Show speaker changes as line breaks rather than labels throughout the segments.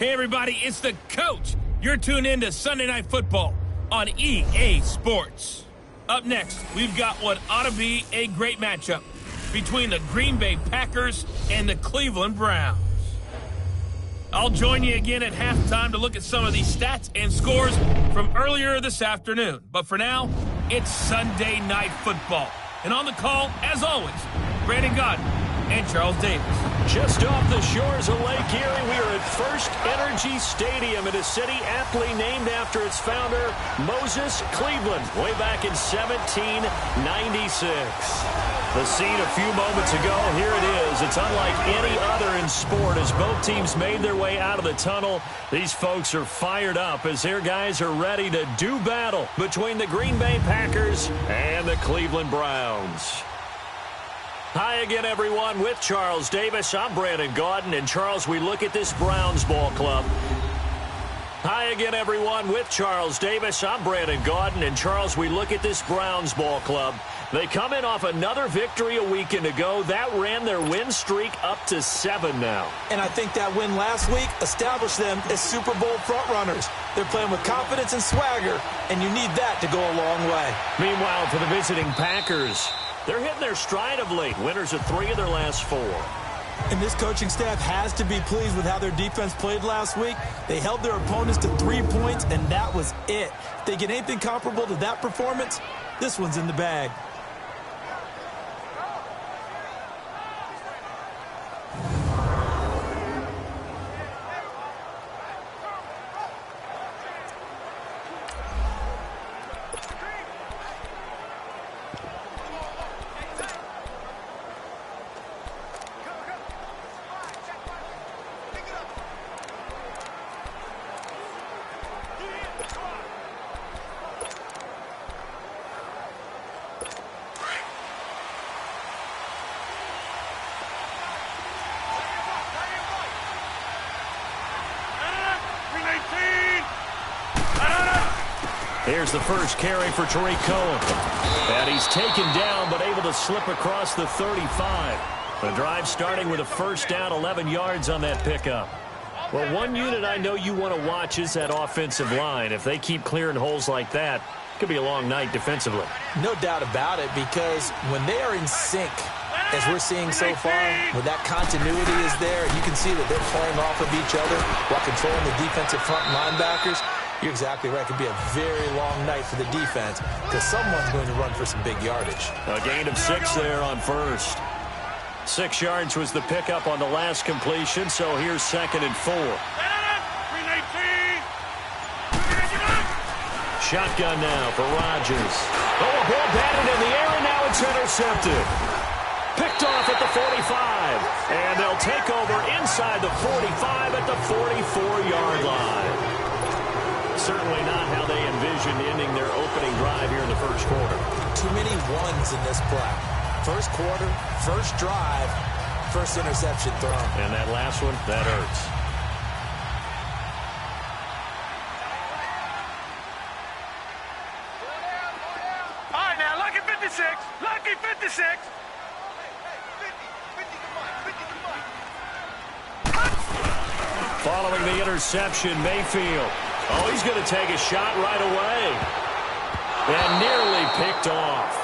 Hey, everybody, it's the coach. You're tuned in to Sunday Night Football on EA Sports. Up next, we've got what ought to be a great matchup between the Green Bay Packers and the Cleveland Browns. I'll join you again at halftime to look at some of these stats and scores from earlier this afternoon. But for now, it's Sunday Night Football. And on the call, as always, Brandon Godden and Charles Davis.
Just off the shores of Lake Erie, we are at First Energy Stadium in a city aptly named after its founder, Moses Cleveland, way back in 1796. The scene a few moments ago, here it is. It's unlike any other in sport as both teams made their way out of the tunnel. These folks are fired up as their guys are ready to do battle between the Green Bay Packers and the Cleveland Browns. Hi again, everyone, with Charles Davis. I'm Brandon Godden, and Charles, we look at this Browns ball club. Hi again, everyone, with Charles Davis. I'm Brandon Godden, and Charles, we look at this Browns ball club. They come in off another victory a weekend ago. That ran their win streak up to 7 now.
And I think that win last week established them as Super Bowl frontrunners. They're playing with confidence and swagger, and you need that to go a long way.
Meanwhile, for the visiting Packers, they're hitting their stride of late. Winners of 3 of their last 4.
And this coaching staff has to be pleased with how their defense played last week. They held their opponents to 3 points, and that was it. If they get anything comparable to that performance, this one's in the bag.
Here's the first carry for Tariq Cohen. And he's taken down, but able to slip across the 35. The drive starting with a first down, 11 yards on that pickup. Well, one unit I know you want to watch is that offensive line. If they keep clearing holes like that, it could be a long night defensively.
No doubt about it, because when they are in sync, as we're seeing so far, when that continuity is there, you can see that they're playing off of each other while controlling the defensive front linebackers. You're exactly right. It could be a very long night for the defense because someone's going to run for some big yardage.
A gain of 6 there on first. 6 yards was the pickup on the last completion, so here's 2nd and 4. Shotgun now for Rodgers. Oh, a ball batted in the air, and now it's intercepted. Picked off at the 45, and they'll take over inside the 45 at the 44-yard line. Certainly not how they envisioned ending their opening drive here in the first quarter.
Too many ones in this play. First quarter, first drive, first interception thrown.
And that last one, that hurts.
All right, now, lucky 56. Lucky 56.
Following the interception, Mayfield. Oh, he's going to take a shot right away. And nearly picked off.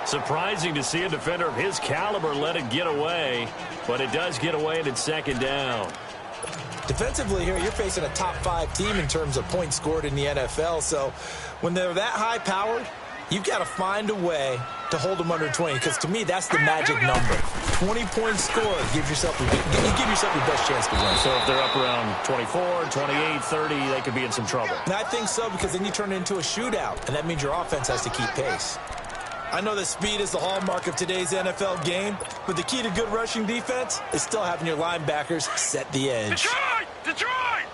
Surprising to see a defender of his caliber let it get away, but it does get away and it's 2nd down.
Defensively here, you're facing a top 5 team in terms of points scored in the NFL, so when they're that high-powered, you've got to find a way to hold them under 20, because to me, that's the magic number. 20 points scored, you give yourself your best chance to win.
So if they're up around 24, 28, 30, they could be in some trouble.
And I think so, because then you turn it into a shootout, and that means your offense has to keep pace. I know that speed is the hallmark of today's NFL game, but the key to good rushing defense is still having your linebackers set the edge.
Detroit! Detroit!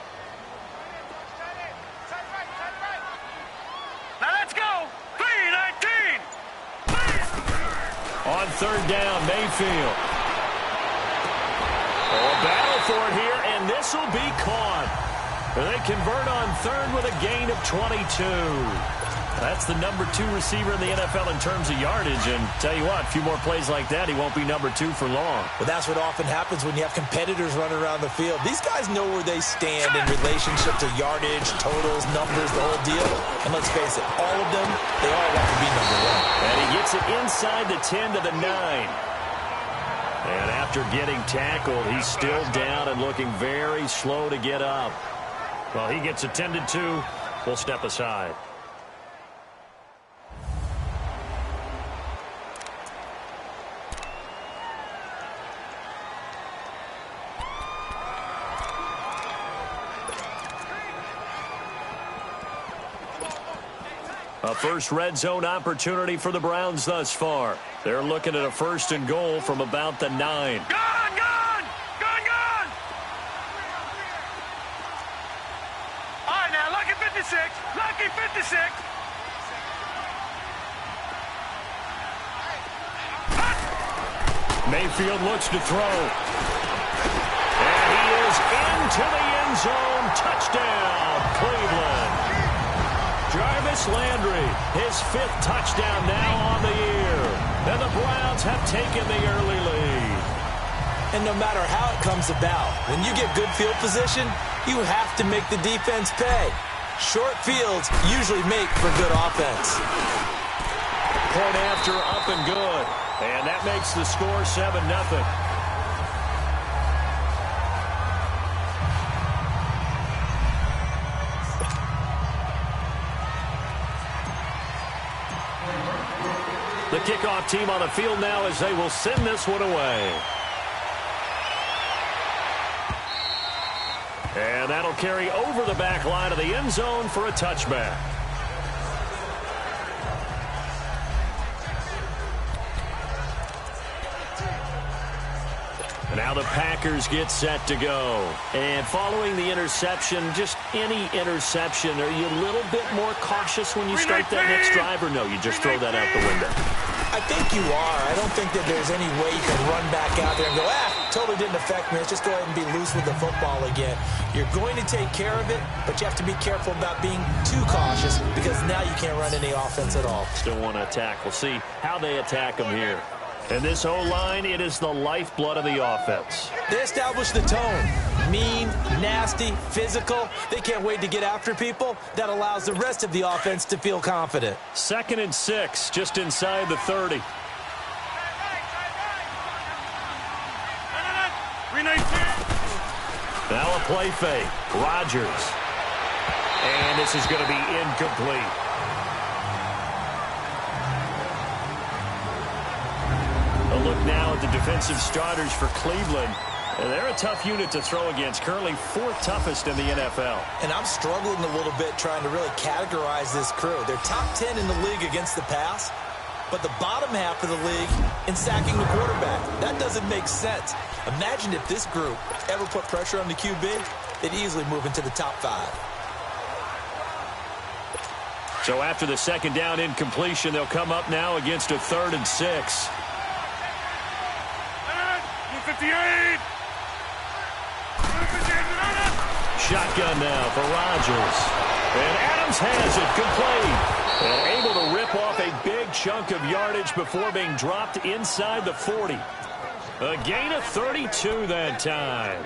Now let's go! 3-19!
On 3rd down, Mayfield. Oh, a battle for it here, and this will be caught. They convert on 3rd with a gain of 22. That's the number 2 receiver in the NFL in terms of yardage. And tell you what, a few more plays like that, he won't be number 2 for long.
Well, that's what often happens when you have competitors running around the field. These guys know where they stand in relationship to yardage, totals, numbers, the whole deal. And let's face it, all of them, they all want to be number 1.
And he gets it inside the 10 to the 9. And after getting tackled, he's still down and looking very slow to get up. Well, he gets attended to. We'll step aside. A first red zone opportunity for the Browns thus far. They're looking at a 1st and goal from about the 9.
Gone! Gone! Gone! Gone! All right, now, lucky 56. Lucky 56.
Mayfield looks to throw. And he is into the end zone. Touchdown, Cleveland. Jarvis Landry, his 5th touchdown now on the year. And the Browns have taken the early lead.
And no matter how it comes about, when you get good field position, you have to make the defense pay. Short fields usually make for good offense.
Point after, up and good. And that makes the score 7-0. The kickoff team on the field now as they will send this one away. And that'll carry over the back line of the end zone for a touchback. Now the Packers get set to go. And following the interception, just any interception, are you a little bit more cautious when you start that next drive, or no, you just throw that out the window?
I think you are. I don't think that there's any way you can run back out there and go, totally didn't affect me. Let's just go ahead and be loose with the football again. You're going to take care of it, but you have to be careful about being too cautious because now you can't run any offense at all.
Still want to attack. We'll see how they attack them here. And this O-line, it is the lifeblood of the offense.
They establish the tone. Mean, nasty, physical. They can't wait to get after people. That allows the rest of the offense to feel confident.
2nd and 6, just inside the 30. Now a play fake. Rodgers. And this is going to be incomplete. A look now at the defensive starters for Cleveland. They're a tough unit to throw against, currently 4th toughest in the NFL.
And I'm struggling a little bit trying to really categorize this crew. They're top 10 in the league against the pass, but the bottom half of the league in sacking the quarterback. That doesn't make sense. Imagine if this group ever put pressure on the QB, they'd easily move into the top 5.
So after the 2nd down incompletion, they'll come up now against a 3rd and 6.
58.
Shotgun now for Rodgers. And Adams has it complete. And able to rip off a big chunk of yardage before being dropped inside the 40. A gain of 32 that time.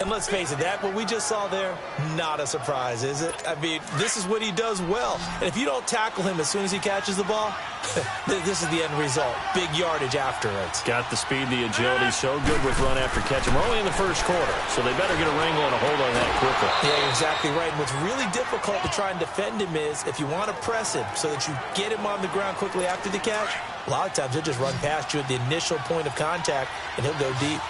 And let's face it, that what we just saw there, not a surprise, is it? I mean, this is what he does well. And if you don't tackle him as soon as he catches the ball, this is the end result. Big yardage after it.
Got the speed, the agility, so good with run after catch. And we're only in the 1st quarter, so they better get a wrangle and a hold on that quickly.
Yeah, you're exactly right. And what's really difficult to try and defend him is if you want to press him so that you get him on the ground quickly after the catch, a lot of times he'll just run past you at the initial point of contact, and he'll go deep.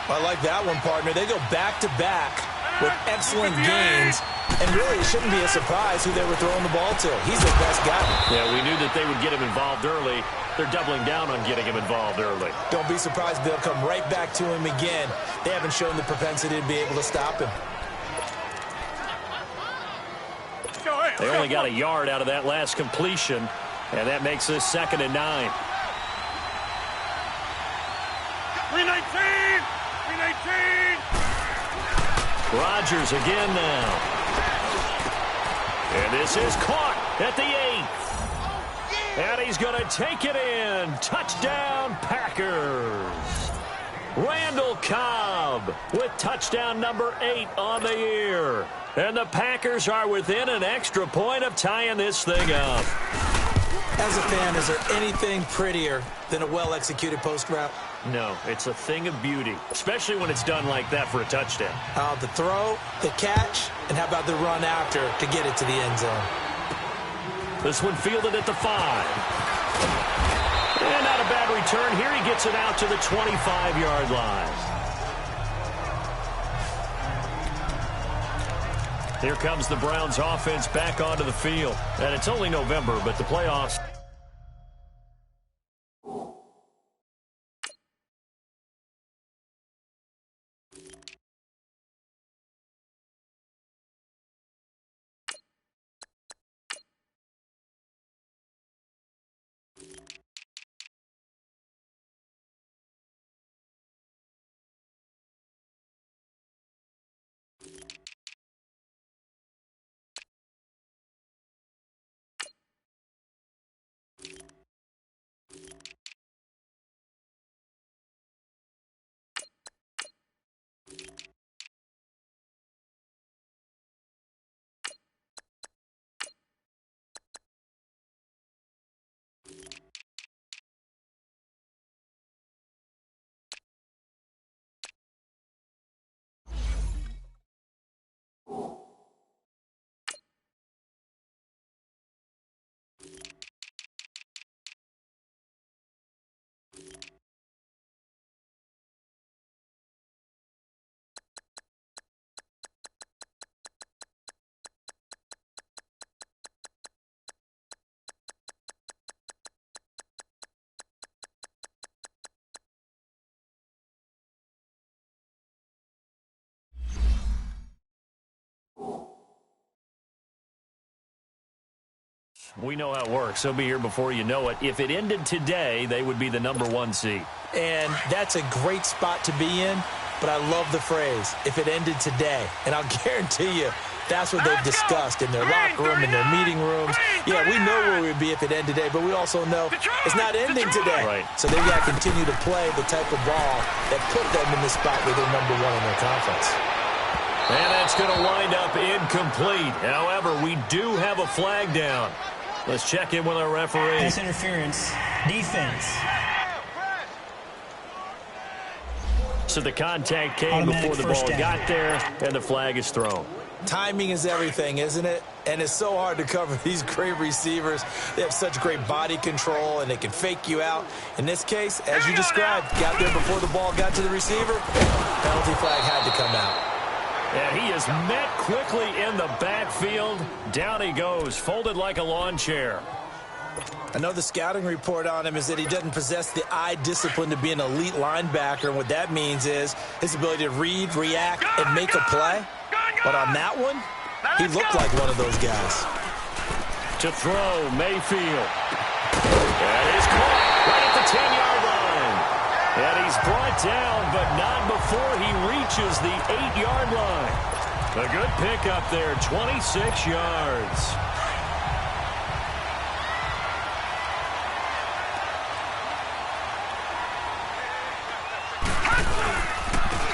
I like that one, partner. They go back-to-back with excellent gains. And really, it shouldn't be a surprise who they were throwing the ball to. He's their best guy.
Yeah, we knew that they would get him involved early. They're doubling down on getting him involved early.
Don't be surprised they'll come right back to him again. They haven't shown the propensity to be able to stop him.
They only got a yard out of that last completion, and that makes this 2nd and 9.
319! 319!
Rodgers again now. And this is caught at the 8th. And he's going to take it in. Touchdown, Packers. Randall Cobb with touchdown number 8 on the year. And the Packers are within an extra point of tying this thing up.
As a fan, is there anything prettier than a well-executed post route?
No, it's a thing of beauty, especially when it's done like that for a touchdown.
The throw, the catch, and how about the run after to get it to the end zone?
This one fielded at the 5. And not a bad return here. He gets it out to the 25-yard line. Here comes the Browns offense back onto the field. And it's only November, but the playoffs... We know how it works. They'll be here before you know it. If it ended today, they would be the number 1 seed.
And that's a great spot to be in, but I love the phrase, if it ended today. And I'll guarantee you, that's what they've discussed in their locker room, in their meeting rooms. Yeah, we know where we would be if it ended today, but we also know it's not ending today.
Right.
So they've got to continue to play the type of ball that put them in the spot where they're number 1 in their conference.
And that's going to wind up incomplete. However, we do have a flag down. Let's check in with our referee.
Pass interference. Defense.
So the contact came before the ball got there, and the flag is thrown.
Timing is everything, isn't it? And it's so hard to cover these great receivers. They have such great body control, and they can fake you out. In this case, as you described, got there before the ball got to the receiver. Penalty flag had to come out.
And he is met quickly in the backfield. Down he goes, folded like a lawn chair.
I know the scouting report on him is that he doesn't possess the eye discipline to be an elite linebacker. And what that means is his ability to read, react, and make a play. But on that one, he looked like one of those guys.
To throw, Mayfield. That is caught right at the 10-yard line. And he's brought down, but not before he reaches the 8-yard line. A good pickup there, 26 yards.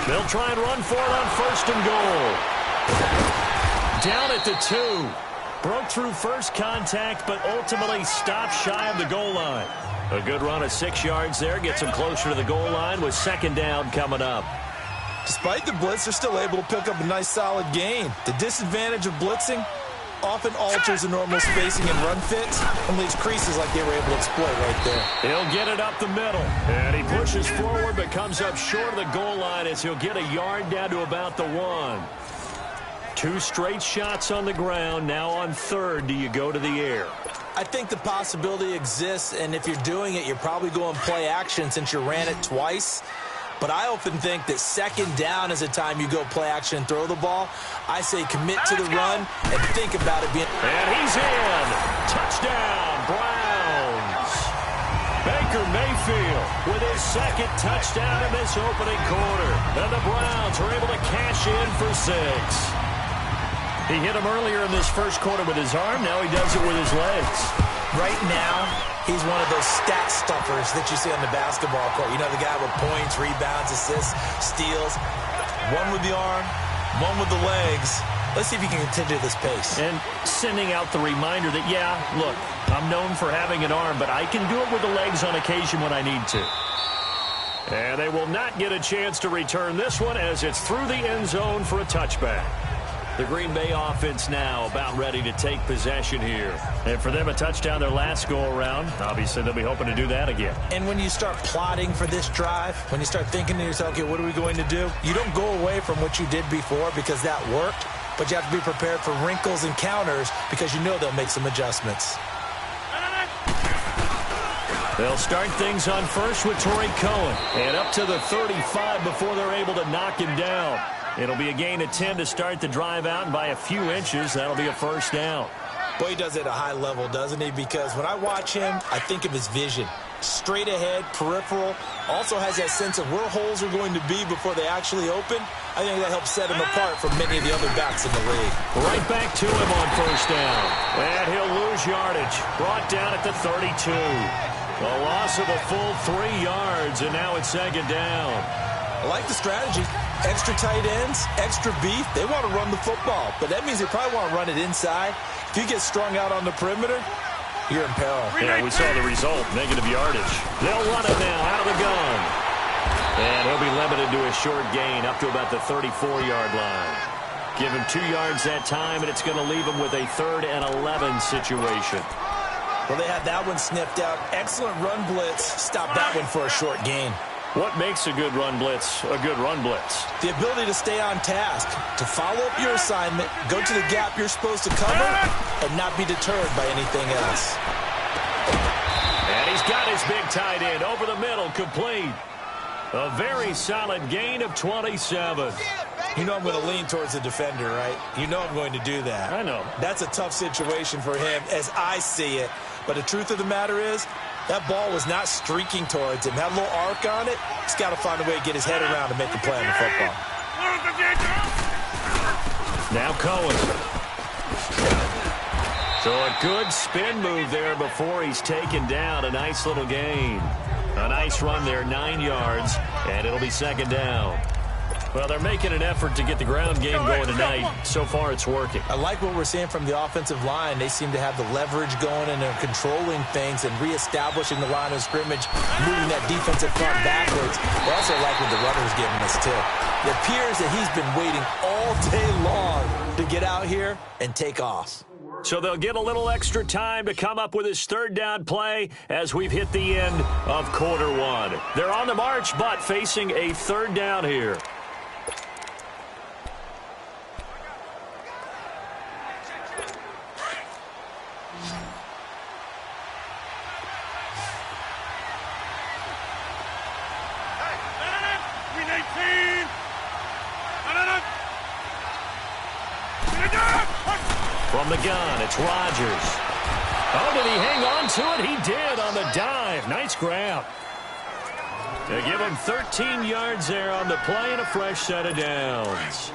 They'll try and run for it on 1st and goal. Down at the 2. Broke through first contact, but ultimately stopped shy of the goal line. A good run of 6 yards there. Gets him closer to the goal line with 2nd down coming up.
Despite the blitz, they're still able to pick up a nice solid gain. The disadvantage of blitzing often alters the normal spacing and run fits and leaves creases like they were able to exploit right there.
He'll get it up the middle. And he pushes forward but comes up short of the goal line as he'll get a yard down to about the 1. 2 straight shots on the ground. Now on 3rd, do you go to the air?
I think the possibility exists, and if you're doing it, you're probably going play action since you ran it twice. But I often think that 2nd down is a time you go play action and throw the ball. I say commit to the run and think about it being...
And he's in. Touchdown, Browns. Baker Mayfield with his 2nd touchdown in this opening quarter. And the Browns are able to cash in for 6. He hit him earlier in this 1st quarter with his arm. Now he does it with his legs.
Right now,
He's one of those stat stuffers that you see on the basketball court. You know, the guy with points, rebounds, assists, steals. One with the arm, one with the legs. Let's see if he can continue this pace.
And sending out the reminder that, yeah, look, I'm known for having an arm, but I can do it with the legs on occasion when I need to. And they will not get a chance to return this one as it's through the end zone for a touchback. The Green Bay offense now about ready to take possession here. And for them, a touchdown their last go-around. Obviously, they'll be hoping to do that again.
And when you start plotting for this drive, when you start thinking to yourself, okay, what are we going to do? You don't go away from what you did before because that worked, but you have to be prepared for wrinkles and counters because you know they'll make some adjustments.
They'll start things on first with Torrey Cohen. And up to the 35 before they're able to knock him down. It'll be a gain of 10 to start the drive out, and by a few inches, that'll be a first down.
Boy, he does it at a high level, doesn't he? Because when I watch him, I think of his vision. Straight ahead, peripheral, also has that sense of where holes are going to be before they actually open. I think that helps set him apart from many of the other backs in the league.
Right back to him on first down. And he'll lose yardage. Brought down at the 32. A loss of a full 3 yards, and now it's second down.
I like the strategy. Extra tight ends, extra beef. They want to run the football, but that means they probably want to run it inside. If you get strung out on the perimeter, you're in peril.
Yeah, we saw the result, negative yardage. They'll run it now out of the gun. And he'll be limited to a short gain up to about the 34-yard line. Give him 2 yards that time, and it's going to leave him with a 3rd and 11 situation.
Well, they had that one sniffed out. Excellent run blitz. Stop that one for a short gain.
What makes a good run blitz a good run blitz?
The ability to stay on task, to follow up your assignment, go to the gap you're supposed to cover, and not be deterred by anything else.
And he's got his big tight end over the middle, complete. A very solid gain of 27.
You know I'm going to lean towards the defender, right? You know I'm going to do that.
I know.
That's a tough situation for him as I see it. But the truth of the matter is, that ball was not streaking towards him. Had a little arc on it. He's got to find a way to get his head around and make a play on the football.
Now Cohen. So a good spin move there before he's taken down. A nice little gain. A nice run there, 9 yards, and it'll be second down. Well, they're making an effort to get the ground game going tonight. So far, it's working.
I like what we're seeing from the offensive line. They seem to have the leverage going, and they're controlling things and reestablishing the line of scrimmage, moving that defensive front backwards. I also like what the runner's giving us, too. It appears that he's been waiting all day long to get out here and take off.
So they'll get a little extra time to come up with his 3rd down play as we've hit the end of quarter 1. They're on the march, but facing a 3rd down here. From the gun, it's Rodgers. Oh, did he hang on to it? He did on the dive. Nice grab. They give him 13 yards there on the play and a fresh set of downs.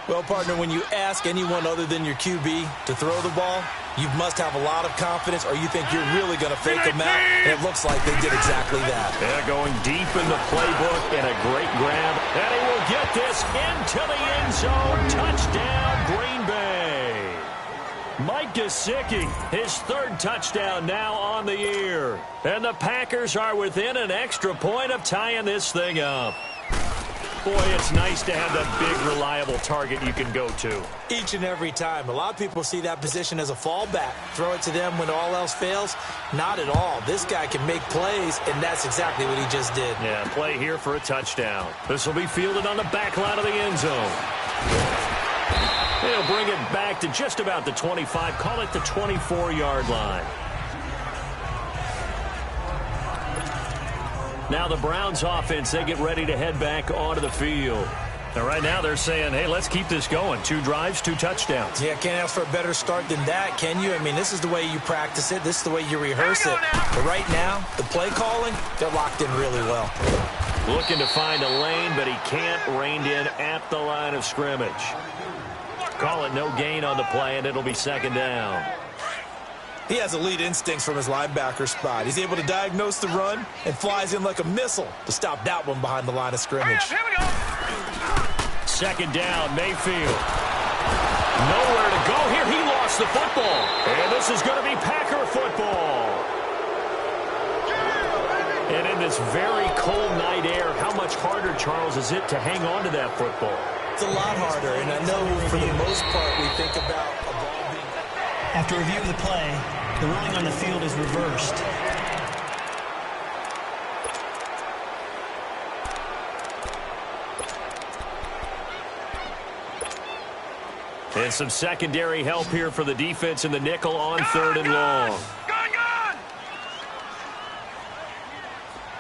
Well, partner, when you ask anyone other than your QB to throw the ball, you must have a lot of confidence or you think you're really going to fake them out, and it looks like they did exactly that.
They're going deep in the playbook and a great grab. And he will get this into the end zone. Touchdown, Green Bay. Mike Gesicki, his 3rd touchdown now on the year. And the Packers are within an extra point of tying this thing up. Boy, it's nice to have that big, reliable target you can go to.
Each and every time. A lot of people see that position as a fallback. Throw it to them when all else fails. Not at all. This guy can make plays, and that's exactly what he just did.
Yeah, play here for a touchdown. This will be fielded on the back line of the end zone. They'll bring it back to just about the 25. Call it the 24-yard line. Now the Browns offense, they get ready to head back onto the field. Now right now they're saying, hey, let's keep this going. 2 drives, 2 touchdowns.
Yeah, can't ask for a better start than that, can you? I mean, this is the way you practice it. This is the way you rehearse it. But right now, the play calling, they're locked in really well.
Looking to find a lane, but he can't. Reined in at the line of scrimmage. Call it no gain on the play, and it'll be second down.
He has elite instincts from his linebacker spot. He's able to diagnose the run and flies in like a missile to stop that one behind the line of scrimmage.
Here we go.
Second down, Mayfield. Nowhere to go here. He lost the football. And this is going to be Packer football. And in this very cold night air, how much harder, Charles, is it to hang on to that football?
It's a lot harder, and I know for the most part we think about a ball being...
After review of the play, the ruling on the field is reversed.
And some secondary help here for the defense in the nickel on third and long.
Gone, gone.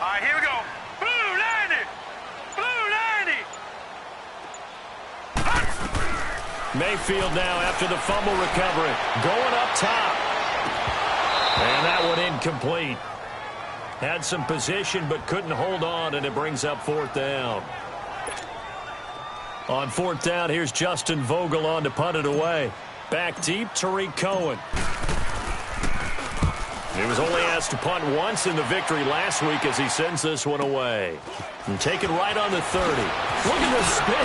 All right, here we go. Blue 90. Blue 90.
Mayfield now after the fumble recovery. Going up top. And that one incomplete. Had some position but couldn't hold on, and it brings up fourth down. On fourth down, here's Justin Vogel on to punt it away. Back deep, Tariq Cohen. He was only asked to punt once in the victory last week as he sends this one away. And taken right on the 30. Look at the spin.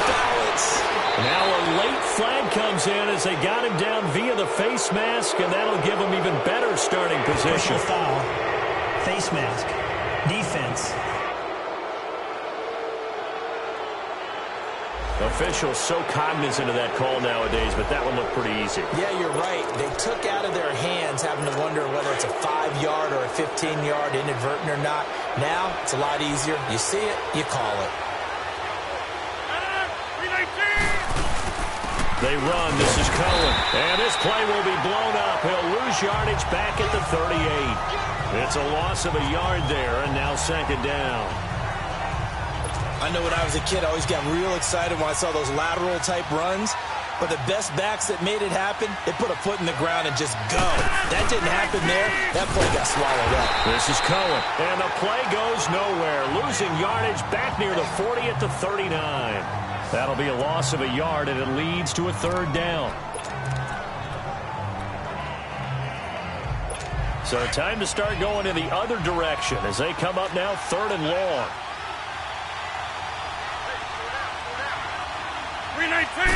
Balance.
Now a late flag comes in as they got him down via the face mask, and that'll give him even better starting position.
Personal foul. Face mask. Defense.
Officials so cognizant of that call nowadays, but that one looked pretty easy.
Yeah, you're right. They took out of their hands having to wonder whether it's a 5-yard or a 15-yard inadvertent or not. Now, it's a lot easier. You see it, you call it.
They run. This is Cohen. And this play will be blown up. He'll lose yardage back at the 38. It's a loss of a yard there, and now second down.
I know when I was a kid, I always got real excited when I saw those lateral-type runs. But the best backs that made it happen, they put a foot in the ground and just go. That didn't happen there. That play got swallowed up.
This is Cohen. And the play goes nowhere. Losing yardage back near the 40 at the 39. That'll be a loss of a yard, and it leads to a third down. So time to start going in the other direction as they come up now third and long.
319.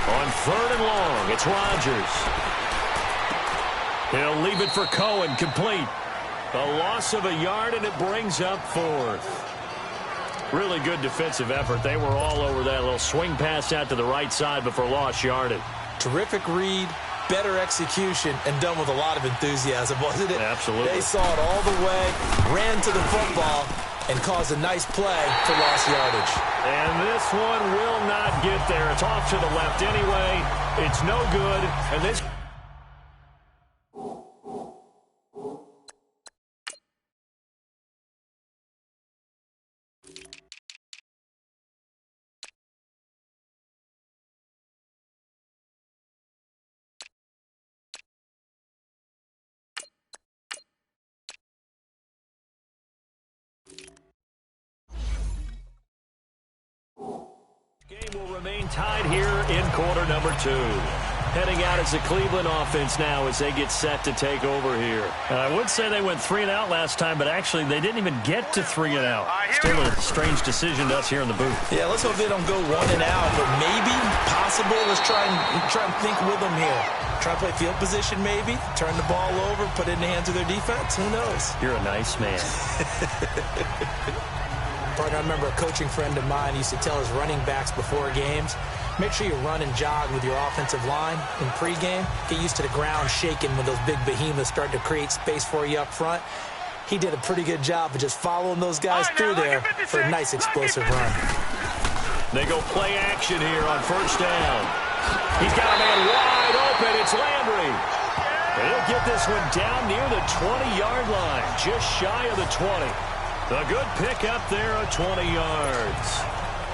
On third and long, it's Rodgers. He'll leave it for Cohen, complete. A loss of a yard, and it brings up fourth. Really good defensive effort. They were all over that little swing pass out to the right side before lost yardage.
Terrific read, better execution, and done with a lot of enthusiasm, wasn't it?
Absolutely.
They saw it all the way, ran to the football, and caused a nice play for lost yardage.
And this one will not get there. It's off to the left anyway. It's no good. And this... game will remain tied here in quarter number 2. Heading out as the Cleveland offense now as they get set to take over here. I would say they went 3 and out last time, but actually they didn't even get to 3 and out. Still a strange decision to us here in the booth.
Yeah, let's hope they don't go 1 and out, but maybe, possible. Let's try and think with them here. Try to play field position maybe, turn the ball over, put it in the hands of their defense. Who knows?
You're a nice man.
Partner, I remember a coaching friend of mine used to tell his running backs before games, make sure you run and jog with your offensive line in pregame. Get used to the ground shaking when those big behemoths start to create space for you up front. He did a pretty good job of just following those guys through there for a nice explosive run.
They go play action here on first down. He's got a man wide open. It's Landry. He'll get this one down near the 20-yard line, just shy of the 20. A good pickup there at 20 yards.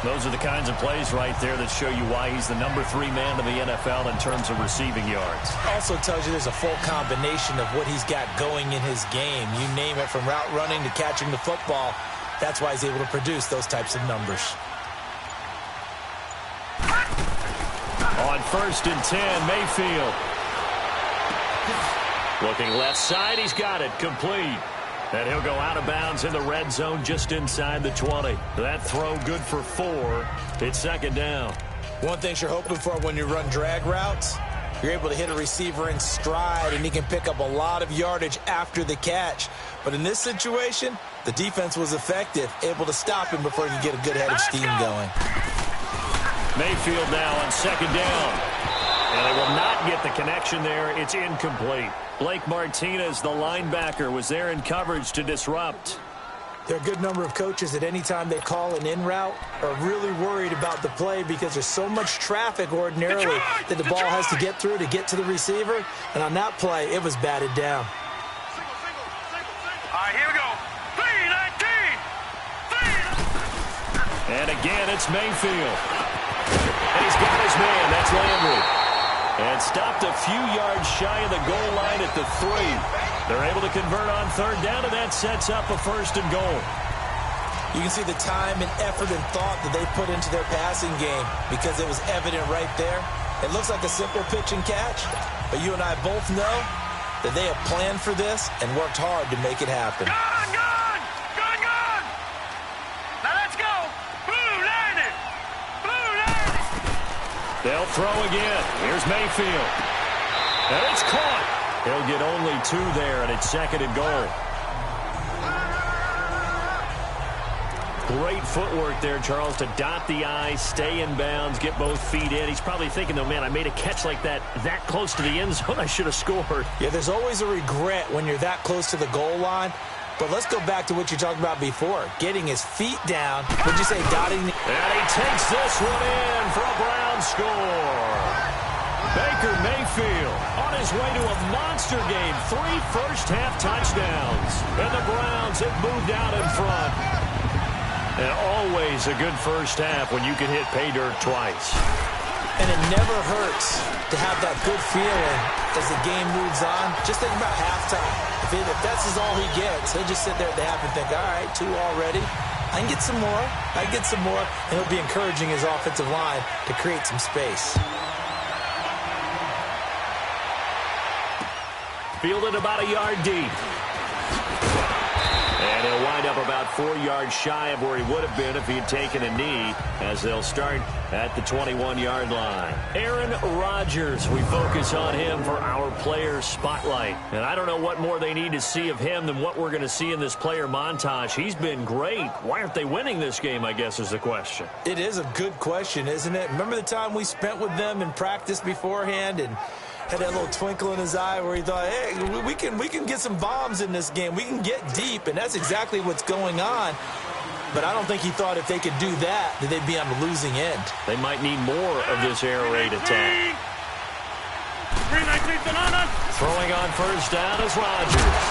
Those are the kinds of plays right there that show you why he's the number 3 man in the NFL in terms of receiving yards.
Also tells you there's a full combination of what he's got going in his game. You name it, from route running to catching the football. That's why he's able to produce those types of numbers.
On first and 10, Mayfield. Looking left side, he's got it, complete. And he'll go out of bounds in the red zone just inside the 20. That throw good for 4. It's second down.
One thing you're hoping for when you run drag routes, you're able to hit a receiver in stride, and he can pick up a lot of yardage after the catch. But in this situation, the defense was effective, able to stop him before he could get a good head of steam going.
Mayfield now on second down. And they will not get the connection there. It's incomplete. Blake Martinez, the linebacker, was there in coverage to disrupt.
There are a good number of coaches at any time they call an in route are really worried about the play because there's so much traffic ordinarily that the ball has to get through to get to the receiver. And on that play, it was batted down.
All right, here we go. 3-19.
And again, it's Mayfield. And he's got his man. That's Landry. And stopped a few yards shy of the goal line at the 3. They're able to convert on third down, and that sets up a first and goal.
You can see the time and effort and thought that they put into their passing game because it was evident right there. It looks like a simple pitch and catch, but you and I both know that they have planned for this and worked hard to make it happen.
Gone! Now let's go. Blue landed.
They'll throw again. Here's Mayfield. And it's caught. He'll get only 2 there, and it's second and goal. Great footwork there, Charles, to dot the I, stay in bounds, get both feet in. He's probably thinking, though, man, I made a catch like that close to the end zone. I should have scored.
Yeah, there's always a regret when you're that close to the goal line. But let's go back to what you talked about before, getting his feet down. What'd you say, dotting?
And he takes this one in for a Brown score. Baker Mayfield on his way to a monster game. 3 first-half touchdowns. And the Browns have moved out in front. And always a good first half when you can hit pay dirt twice.
And it never hurts to have that good feeling as the game moves on. Just think about halftime. If that's all he gets, he'll just sit there at the half and think, all right, 2 already. I can get some more. And he'll be encouraging his offensive line to create some space.
Fielded about a yard deep. And he'll wind up about 4 yards shy of where he would have been if he had taken a knee, as they'll start at the 21-yard line. Aaron Rodgers, we focus on him for our player spotlight. And I don't know what more they need to see of him than what we're going to see in this player montage. He's been great. Why aren't they winning this game, I guess, is the question.
It is a good question, isn't it? Remember the time we spent with them in practice beforehand and had that little twinkle in his eye where he thought, hey, we can get some bombs in this game. We can get deep, and that's exactly what's going on. But I don't think he thought if they could do that they'd be on the losing end.
They might need more of this air raid attack.
3-19 Donana.
Throwing on first down is Rodgers.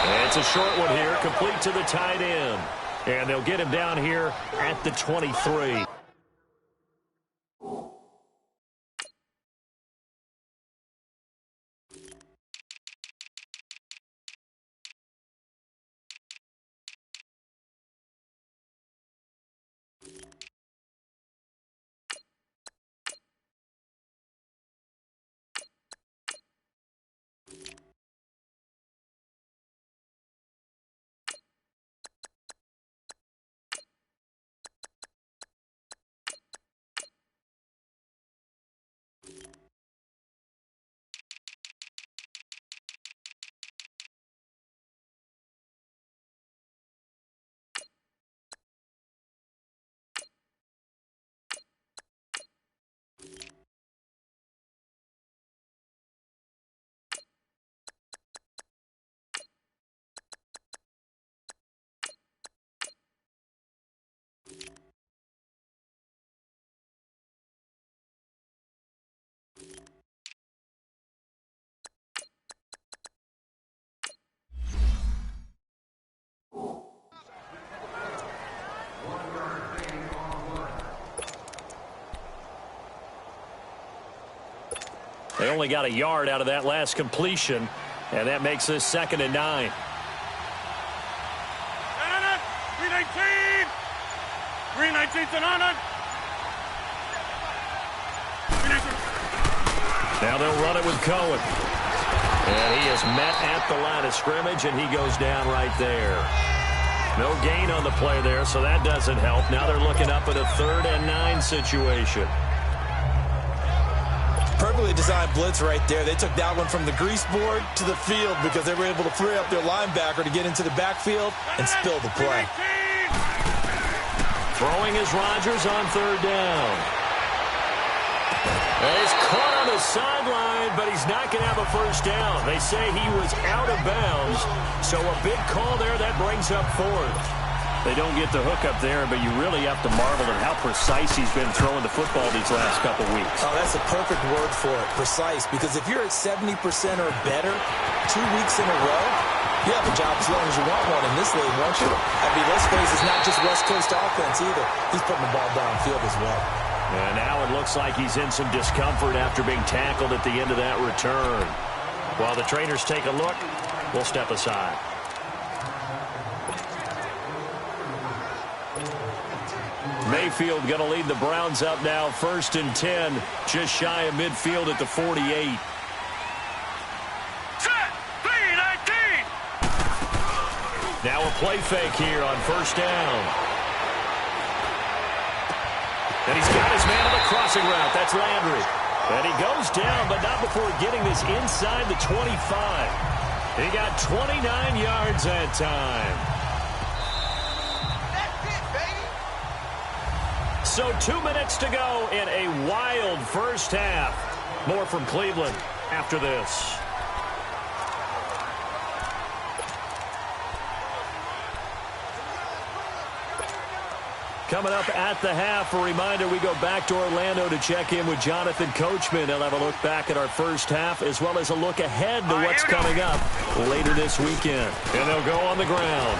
And it's a short one here, complete to the tight end. And they'll get him down here at the 23. They only got a yard out of that last completion, and that makes this 2nd and 9.
3-19. 3-19 Donana.
Now they'll run it with Cohen. And he is met at the line of scrimmage, and he goes down right there. No gain on the play there, so that doesn't help. Now they're looking up at a 3rd and 9 situation.
Perfectly designed blitz right there. They took that one from the grease board to the field because they were able to free up their linebacker to get into the backfield and spill the play.
Throwing is Rodgers on 3rd down. And he's caught on the sideline, but he's not going to have a first down. They say he was out of bounds, so a big call there that brings up 4th. They don't get the hook up there, but you really have to marvel at how precise he's been throwing the football these last couple weeks.
Oh, that's a perfect word for it, precise, because if you're at 70% or better 2 weeks in a row, you have a job as long as you want one in this league, won't you? I mean, let's face it, it's not just West Coast offense either. He's putting the ball downfield as well.
And now it looks like he's in some discomfort after being tackled at the end of that return. While the trainers take a look, we'll step aside. Mayfield going to lead the Browns up now, 1st and 10, just shy of midfield at the 48.
Set, 3-19.
Now a play fake here on 1st down. And he's got his man on the crossing route. That's Landry. And he goes down, but not before getting this inside the 25. He got 29 yards that time. So 2 minutes to go in a wild first half. More from Cleveland after this. Coming up at the half, a reminder, we go back to Orlando to check in with Jonathan Coachman. He'll have a look back at our first half as well as a look ahead to what's coming up later this weekend. And they'll go on the ground.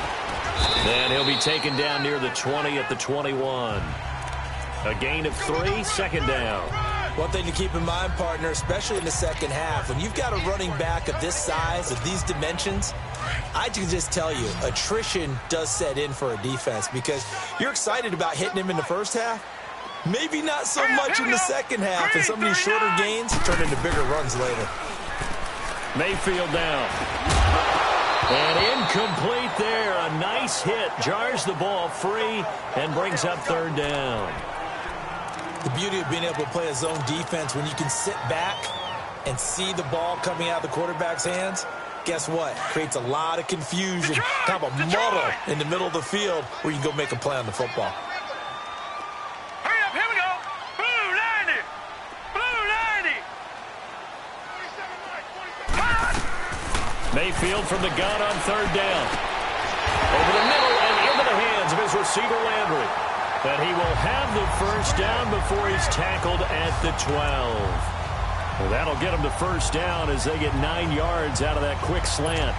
And he'll be taken down near the 20 at the 21. A gain of 3, 2nd down.
One thing to keep in mind, partner, especially in the second half, when you've got a running back of this size, of these dimensions, I can just tell you, attrition does set in for a defense because you're excited about hitting him in the first half. Maybe not so much in the second half, and some of these shorter gains turn into bigger runs later.
Mayfield down. And incomplete there. A nice hit. Jars the ball free and brings up 3rd down.
The beauty of being able to play a zone defense when you can sit back and see the ball coming out of the quarterback's hands, guess what? Creates a lot of confusion, kind of a muddle in the middle of the field where you can go make a play on the football.
Hurry up, here we go. Blue 90. Blue 90.
Mayfield from the gun on 3rd down. Over the middle and into the hands of his receiver, Landry. But he will have the first down before he's tackled at the 12. Well, that'll get him the first down as they get 9 yards out of that quick slant.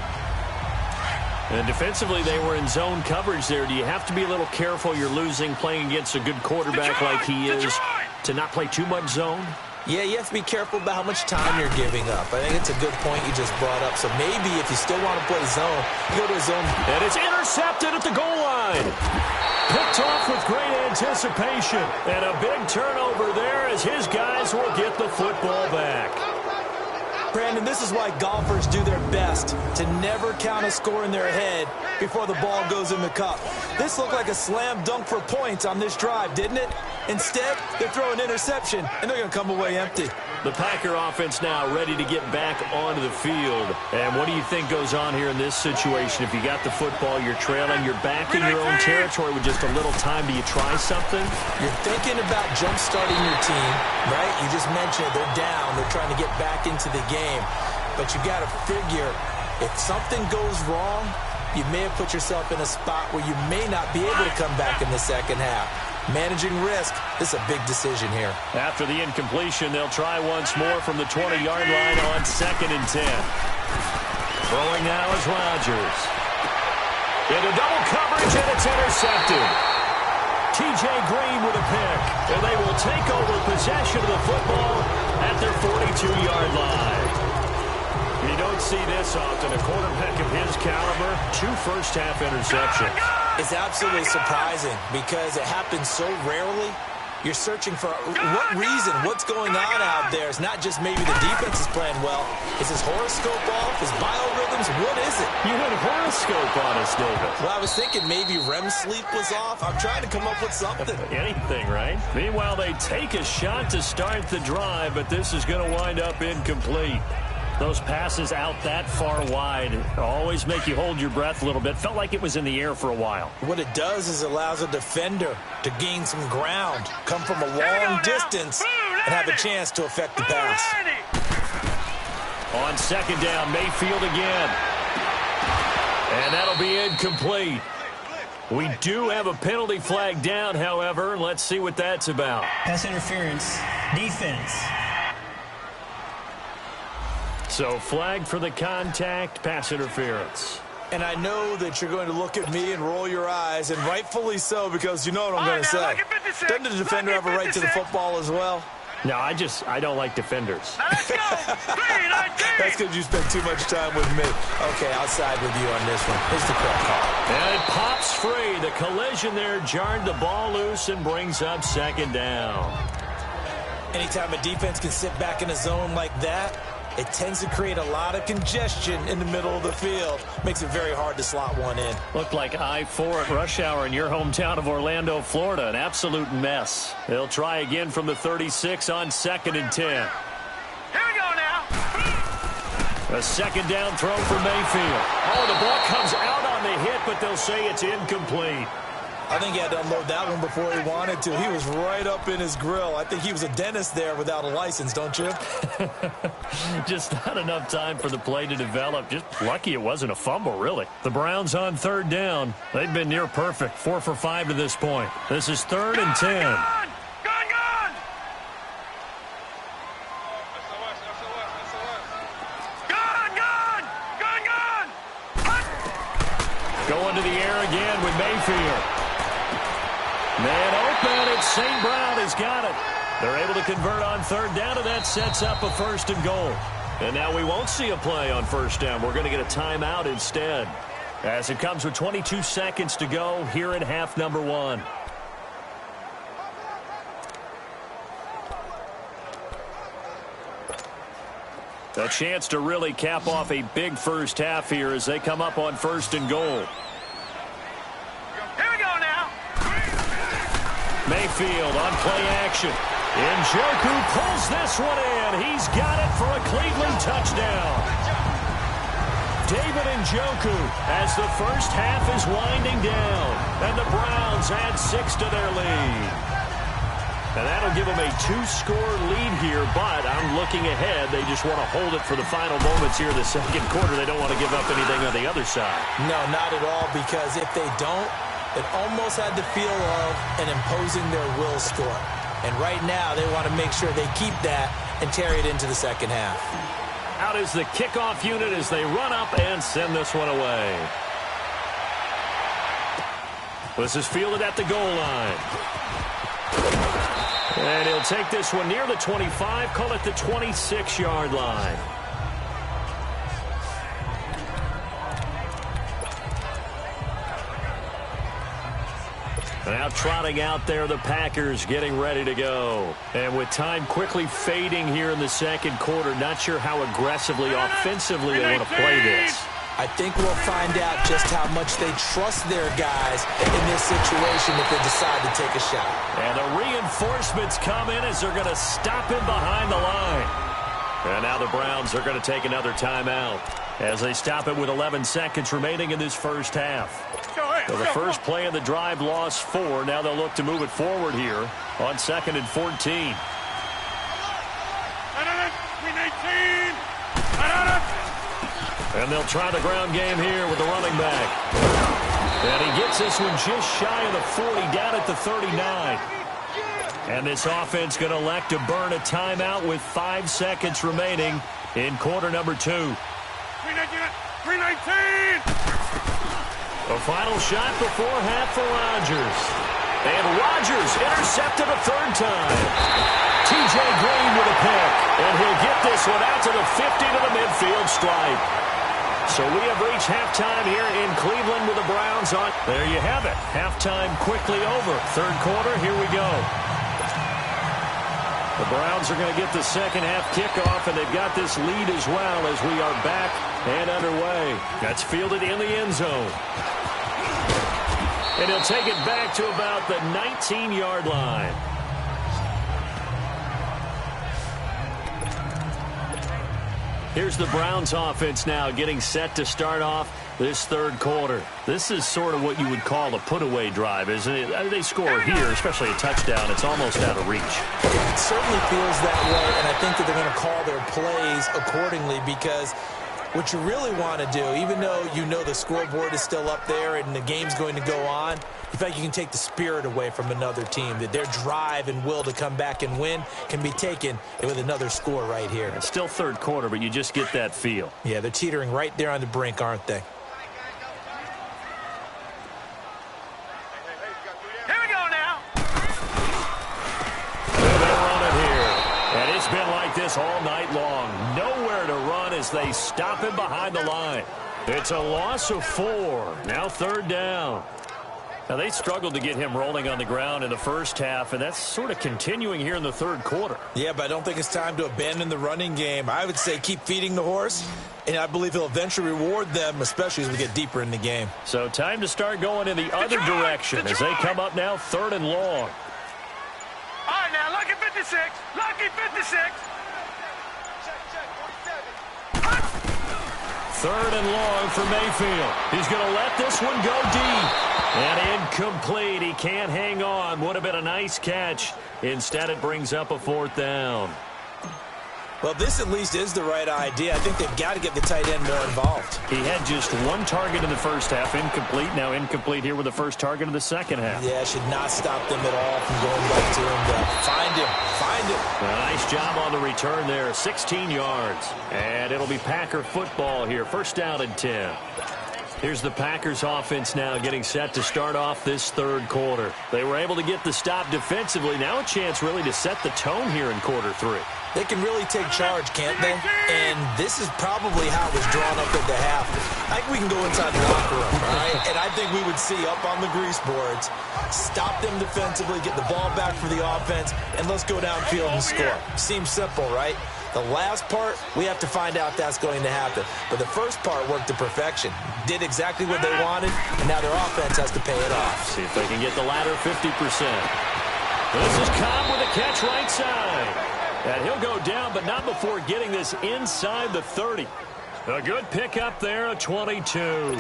And defensively, they were in zone coverage there. Do you have to be a little careful you're losing playing against a good quarterback like he is to not play too much zone?
Yeah, you have to be careful about how much time you're giving up. I think it's a good point you just brought up. So maybe if you still want to play zone, you go to a zone.
And it's intercepted at the goal line. Picked off with great anticipation. And a big turnover there as his guys will get the football back.
Brandon, this is why golfers do their best to never count a score in their head before the ball goes in the cup. This looked like a slam dunk for points on this drive, didn't it? Instead, they throw an interception, and they're going to come away empty.
The Packer offense now ready to get back onto the field. And what do you think goes on here in this situation? If you got the football, you're trailing, you're back in your own territory with just a little time. Do you try something?
You're thinking about jump-starting your team, right? You just mentioned it. They're down. They're trying to get back into the game. But you got to figure, if something goes wrong, you may have put yourself in a spot where you may not be able to come back in the second half. Managing risk, this is a big decision here.
After the incompletion, they'll try once more from the 20-yard line on 2nd and 10. Throwing now is Rodgers. Into double coverage, and it's intercepted. T.J. Green with a pick, and they will take over possession of the football at their 42-yard line. You don't see this often. A quarterback of his caliber, 2 first-half interceptions.
It's absolutely surprising because it happens so rarely. You're searching for what reason, what's going on out there. It's not just maybe the defense is playing well. Is his horoscope off? His biorhythms? What is it?
You had horoscope on us, David.
Well, I was thinking maybe REM sleep was off. I'm trying to come up with something.
Anything, right? Meanwhile, they take a shot to start the drive, but this is going to wind up incomplete. Those passes out that far wide always make you hold your breath a little bit. Felt like it was in the air for a while.
What it does is allows a defender to gain some ground, come from a long distance, and have a chance to affect the pass.
On second down, Mayfield again. And that'll be incomplete. We do have a penalty flag down, however. Let's see what that's about.
Pass interference. Defense.
So flag for the contact, pass interference.
And I know that you're going to look at me and roll your eyes, and rightfully so, because you know what I'm going to say. Doesn't the defender have a right to the football as well?
No, I don't like defenders.
Let's go. 3-19.
That's because you spend too much time with me. Okay, I'll side with you on this one. Here's the correct call.
And it pops free. The collision there jarred the ball loose and brings up second down.
Anytime a defense can sit back in a zone like that, it tends to create a lot of congestion in the middle of the field. Makes it very hard to slot one in.
Looked like I-4 at rush hour in your hometown of Orlando, Florida. An absolute mess. They'll try again from the 36 on 2nd and 10.
Here we go now.
A second down throw for Mayfield. Oh, the ball comes out on the hit, but they'll say it's incomplete.
I think he had to unload that one before he wanted to. He was right up in his grill. I think he was a dentist there without a license, don't you?
Just not enough time for the play to develop. Just lucky it wasn't a fumble, really. The Browns on third down. They've been near perfect. 4 for 5 to this point. This is 3rd and 10.
Gone.
Going to the air again with Mayfield. Man open, it's St. Brown has got it. They're able to convert on third down, and that sets up a 1st and goal. And now we won't see a play on first down. We're going to get a timeout instead. As it comes with 22 seconds to go here in half number 1. A chance to really cap off a big first half here as they come up on 1st and goal.
Here we go now.
Mayfield on play action. Njoku pulls this one in. He's got it for a Cleveland touchdown. David Njoku as the first half is winding down. And the Browns add 6 to their lead. And that'll give them a 2-score lead here, but I'm looking ahead. They just want to hold it for the final moments here in the second quarter. They don't want to give up anything on the other side.
No, not at all, because if they don't, it almost had the feel of an imposing their will score. And right now, they want to make sure they keep that and carry it into the second half.
Out is the kickoff unit as they run up and send this one away. This is fielded at the goal line. And he'll take this one near the 25, call it the 26-yard line. Now trotting out there, the Packers getting ready to go. And with time quickly fading here in the second quarter, not sure how aggressively, offensively they want to play this.
I think we'll find out just how much they trust their guys in this situation if they decide to take a shot.
And the reinforcements come in as they're going to stop him behind the line. And now the Browns are going to take another timeout as they stop it with 11 seconds remaining in this first half. So the first play of the drive lost 4. Now they'll look to move it forward here on 2nd and 14. And they'll try the ground game here with the running back. And he gets this one just shy of the 40, down at the 39. And this offense going to elect to burn a timeout with 5 seconds remaining in quarter number 2.
319.
A final shot before half for Rodgers. And Rodgers intercepted a 3rd time. T.J. Green with a pick. And he'll get this one out to the 50 to the midfield stripe. So we have reached halftime here in Cleveland with the Browns on. There you have it. Halftime quickly over. 3rd quarter, here we go. The Browns are going to get the second half kickoff, and they've got this lead as well as we are back and underway. That's fielded in the end zone. And he'll take it back to about the 19-yard line. Here's the Browns offense now getting set to start off this third quarter. This is sort of what you would call a put-away drive, isn't it? They score here, especially a touchdown. It's almost out of reach.
It certainly feels that way, and I think that they're going to call their plays accordingly because what you really want to do, even though you know the scoreboard is still up there and the game's going to go on, in fact, you can take the spirit away from another team, that their drive and will to come back and win can be taken with another score right here.
It's still third quarter, but you just get that feel.
Yeah, they're teetering right there on the brink, aren't they?
Here we go now.
They run it here. And it's been like this all night long. Nowhere to run as they stop him behind the line. It's a loss of 4. Now third down. Now, they struggled to get him rolling on the ground in the first half, and that's sort of continuing here in the third quarter.
Yeah, but I don't think it's time to abandon the running game. I would say keep feeding the horse, and I believe he'll eventually reward them, especially as we get deeper in the game.
So time to start going in the other direction as they come up now third and long.
All right, now, lucky 56. Lucky 56.
Third and long for Mayfield. He's going to let this one go deep. And incomplete. He can't hang on. Would have been a nice catch. Instead, it brings up a fourth down.
Well, this at least is the right idea. I think they've got to get the tight end more involved.
He had just one target in the first half, incomplete. Now incomplete here with the first target of the second half.
Yeah, should not stop them at all from going back to him. Find him. Find him.
A nice job on the return there. 16 yards. And it'll be Packer football here. First down and 10. Here's the Packers offense now getting set to start off this third quarter. They were able to get the stop defensively. Now a chance really to set the tone here in quarter 3.
They can really take charge, can't they? And this is probably how it was drawn up at the half. I think we can go inside the locker room, right? And I think we would see up on the grease boards, stop them defensively, get the ball back for the offense, and let's go downfield and score. Seems simple, right? The last part, we have to find out that's going to happen. But the first part worked to perfection. Did exactly what they wanted, and now their offense has to pay it off.
See if they can get the latter 50%. This is Cobb with a catch right side. And he'll go down, but not before getting this inside the 30. A good pickup there, a 22.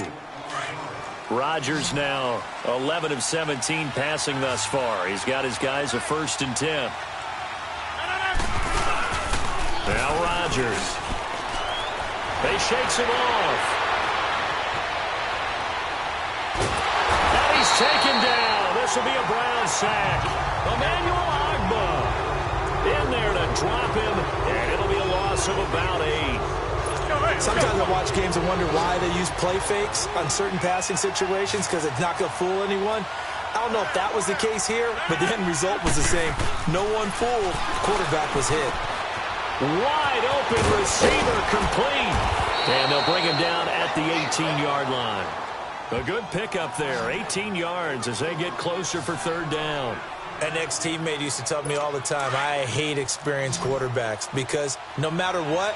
Rodgers now 11 of 17 passing thus far. He's got his guys a 1st and 10. Now Rodgers. They shakes him off. And he's taken down. This will be a Brown sack. Emmanuel Ogbah in there to drop him, and it'll be a loss of about 8.
Sometimes I watch games and wonder why they use play fakes on certain passing situations because it's not going to fool anyone. I don't know if that was the case here, but the end result was the same. No one fooled. Quarterback was hit.
Wide open receiver complete. And they'll bring him down at the 18-yard line. A good pickup there, 18 yards as they get closer for third down.
An ex-teammate used to tell me all the time, I hate experienced quarterbacks because no matter what,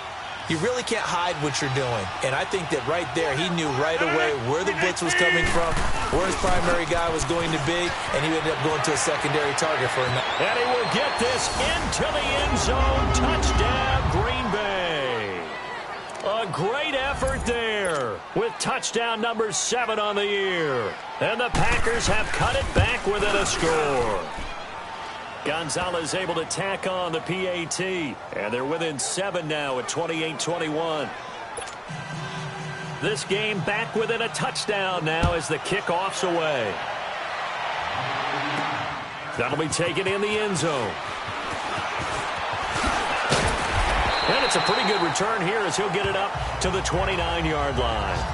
you really can't hide what you're doing. And I think that right there, he knew right away where the blitz was coming from, where his primary guy was going to be, and he ended up going to a secondary target for him.
And he will get this into the end zone. Touchdown, Green Bay. A great effort there with touchdown number 7 on the year. And the Packers have cut it back within a score. Gonzalez able to tack on the PAT. And they're within 7 now at 28-21. This game back within a touchdown now as the kickoff's away. That'll be taken in the end zone. And it's a pretty good return here as he'll get it up to the 29-yard line.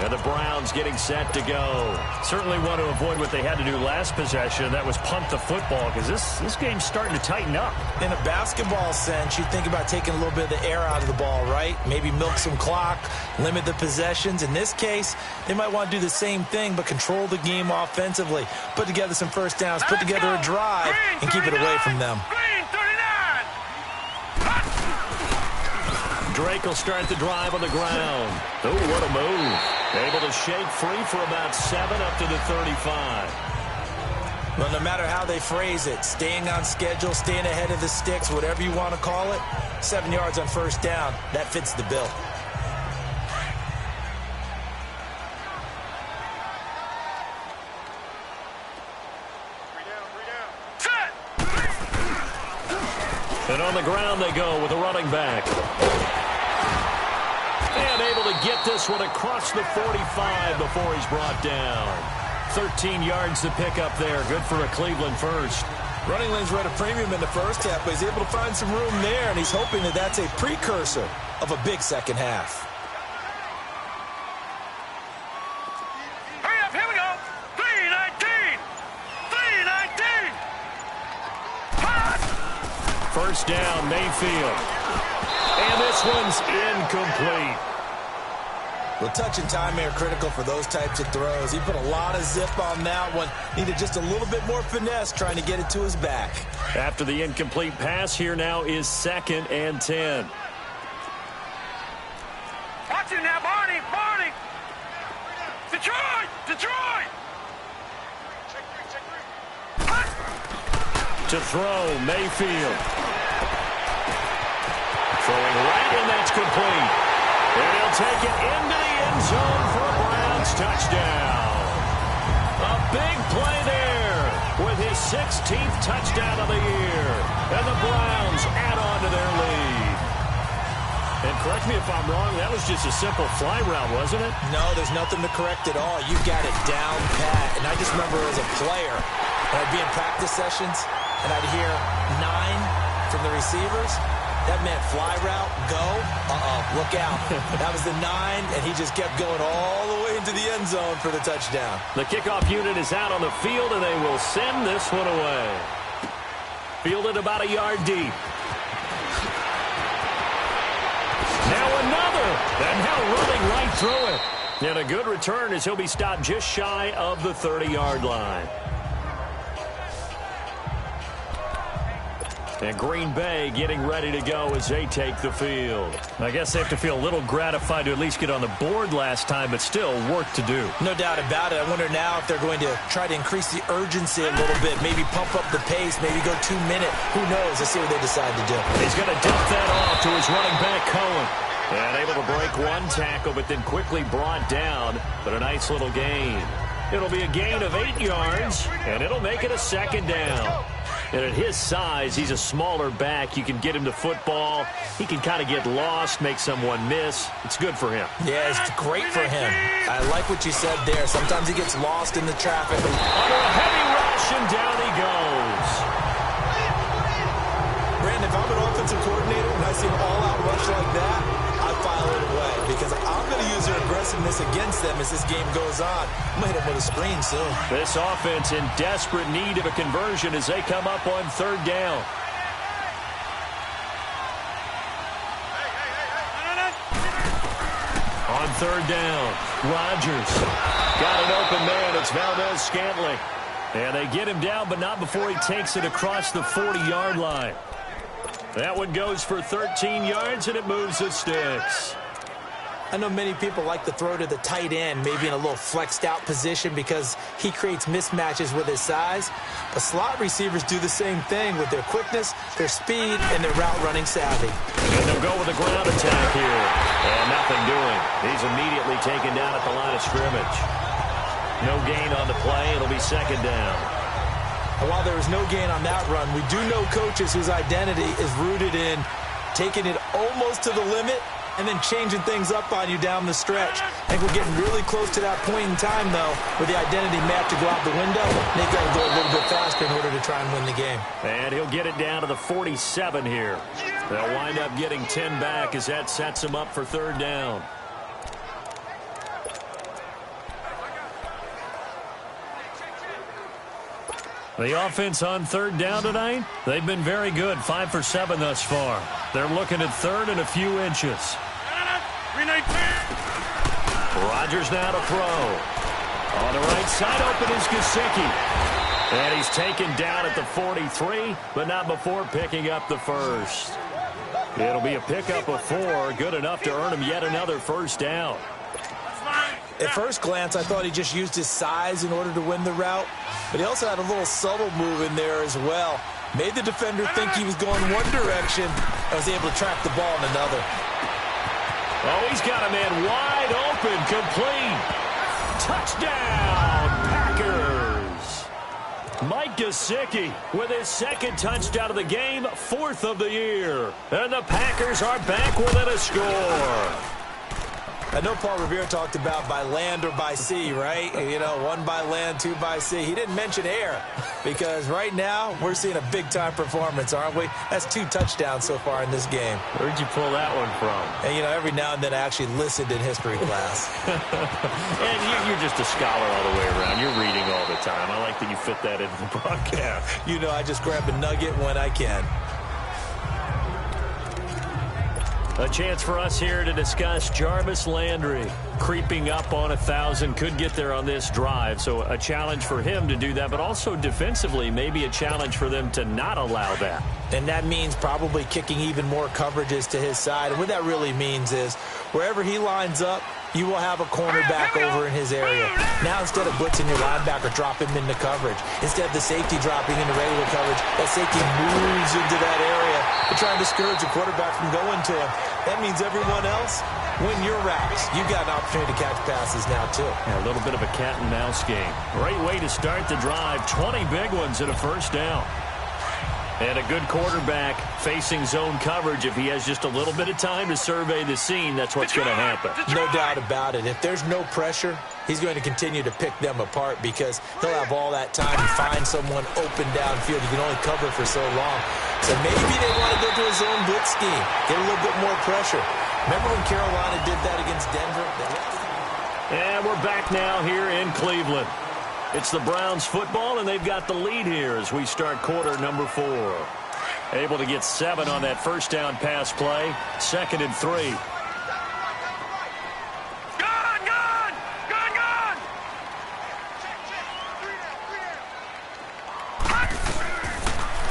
And the Browns getting set to go. Certainly want to avoid what they had to do last possession. That was punt the football, because this game's starting to tighten up.
In a basketball sense, you think about taking a little bit of the air out of the ball, right? Maybe milk some clock, limit the possessions. In this case, they might want to do the same thing, but control the game offensively. Put together some first downs, put together a drive, and keep it away from them.
Drake will start the drive on the ground. Oh, what a move. Able to shake free for about 7 up to the 35.
Well, no matter how they phrase it, staying on schedule, staying ahead of the sticks, whatever you want to call it, 7 yards on first down, that fits the bill.
And on the ground they go with a running back. And able to get this one across the 45 before he's brought down. 13 yards to pick up there. Good for a Cleveland first.
Running lanes were at a premium in the first half, but he's able to find some room there, and he's hoping that that's a precursor of a big second half.
Hurry up, here we go. 3-19. 3-19.
First down, Mayfield. And this one's incomplete.
Well, touch and time are critical for those types of throws. He put a lot of zip on that one. Needed just a little bit more finesse trying to get it to his back.
After the incomplete pass, here now is 2nd and 10.
Watch him now, Barney. Barney. Detroit. Detroit.
To throw, Mayfield. Throwing right, and that's complete. And he'll take it into the end zone for a Browns touchdown. A big play there with his 16th touchdown of the year. And the Browns add on to their lead. And correct me if I'm wrong, that was just a simple fly route, wasn't it?
No, there's nothing to correct at all. You got it down pat. And I just remember as a player, when I'd be in practice sessions, and I'd hear 9 from the receivers. That meant fly route, go, look out. That was the 9, and he just kept going all the way into the end zone for the touchdown.
The kickoff unit is out on the field, and they will send this one away. Fielded about a yard deep. Now another, and now running right through it. And a good return as he'll be stopped just shy of the 30-yard line. And Green Bay getting ready to go as they take the field. I guess they have to feel a little gratified to at least get on the board last time, but still work to do.
No doubt about it. I wonder now if they're going to try to increase the urgency a little bit, maybe pump up the pace, maybe go 2-minute. Who knows? Let's see what they decide to do.
He's going to dump that off to his running back, Cohen. And able to break one tackle, but then quickly brought down. But a nice little gain. It'll be a gain of 8 yards, and it'll make it a 2nd down. And at his size, he's a smaller back. You can get him to football. He can kind of get lost, make someone miss. It's good for him.
Yeah, it's great for him. I like what you said there. Sometimes he gets lost in the traffic.
Under a heavy rush, and down he goes.
Brandon, if I'm an offensive coordinator and I see an all-out rush like that, I file it away because I'm going to use their aggressiveness against them as this game goes on. I'm going to hit them with a screen soon.
This offense in desperate need of a conversion as they come up on 3rd down. On 3rd down, Rodgers got an open man. It's Valdez-Scantling. And they get him down, but not before he takes it across the 40-yard line. That one goes for 13 yards, and it moves the sticks.
I know many people like to throw to the tight end, maybe in a little flexed out position because he creates mismatches with his size. But slot receivers do the same thing with their quickness, their speed, and their route running savvy.
And they'll go with a ground attack here. And nothing doing. He's immediately taken down at the line of scrimmage. No gain on the play. It'll be 2nd down.
And while there was no gain on that run, we do know coaches whose identity is rooted in taking it almost to the limit and then changing things up on you down the stretch. I think we're getting really close to that point in time, though, where the identity map to go out the window. They've got to go a little bit faster in order to try and win the game.
And he'll get it down to the 47 here. They'll wind up getting 10 back as that sets him up for 3rd down. The offense on third down tonight, they've been very good, 5 for 7 thus far. They're looking at third and a few inches. Rodgers now to throw. On the right side, open is Gesicki. And he's taken down at the 43, but not before picking up the first. It'll be a pickup of 4, good enough to earn him yet another first down.
At first glance, I thought he just used his size in order to win the route, but he also had a little subtle move in there as well. Made the defender think he was going one direction and was able to track the ball in another.
Oh, he's got a man wide open, complete. Touchdown, Packers. Mike Gesicki with his second touchdown of the game, 4th of the year. And the Packers are back within a score.
I know Paul Revere talked about by land or by sea, right? You know, 1 by land, 2 by sea. He didn't mention air because right now we're seeing a big-time performance, aren't we? That's 2 touchdowns so far in this game.
Where'd you pull that one from?
And, you know, every now and then I actually listened in history class.
And you're just a scholar all the way around. You're reading all the time. I like that you fit that into the broadcast.
You know, I just grab a nugget when I can.
A chance for us here to discuss Jarvis Landry creeping up on 1,000. Could get there on this drive, so a challenge for him to do that, but also defensively maybe a challenge for them to not allow that.
And that means probably kicking even more coverages to his side. And what that really means is wherever he lines up, you will have a cornerback over in his area. Now instead of blitzing your linebacker, drop him into coverage. Instead of the safety dropping into regular coverage, that safety moves into that area to try and discourage the quarterback from going to him. That means everyone else, win your routes. You've got an opportunity to catch passes now, too.
Yeah, a little bit of a cat and mouse game. Great way to start the drive. 20 big ones and a first down. And a good quarterback facing zone coverage. If he has just a little bit of time to survey the scene, that's what's going to happen.
No doubt about it. If there's no pressure, he's going to continue to pick them apart because he'll have all that time to find someone open downfield. You can only cover for so long. So maybe they want to go to a zone blitz scheme, get a little bit more pressure. Remember when Carolina did that against Denver?
And we're back now here in Cleveland. It's the Browns football, and they've got the lead here as we start quarter number 4. Able to get 7 on that first down pass play. 2nd and 3.
Gone, gone, gone, gone.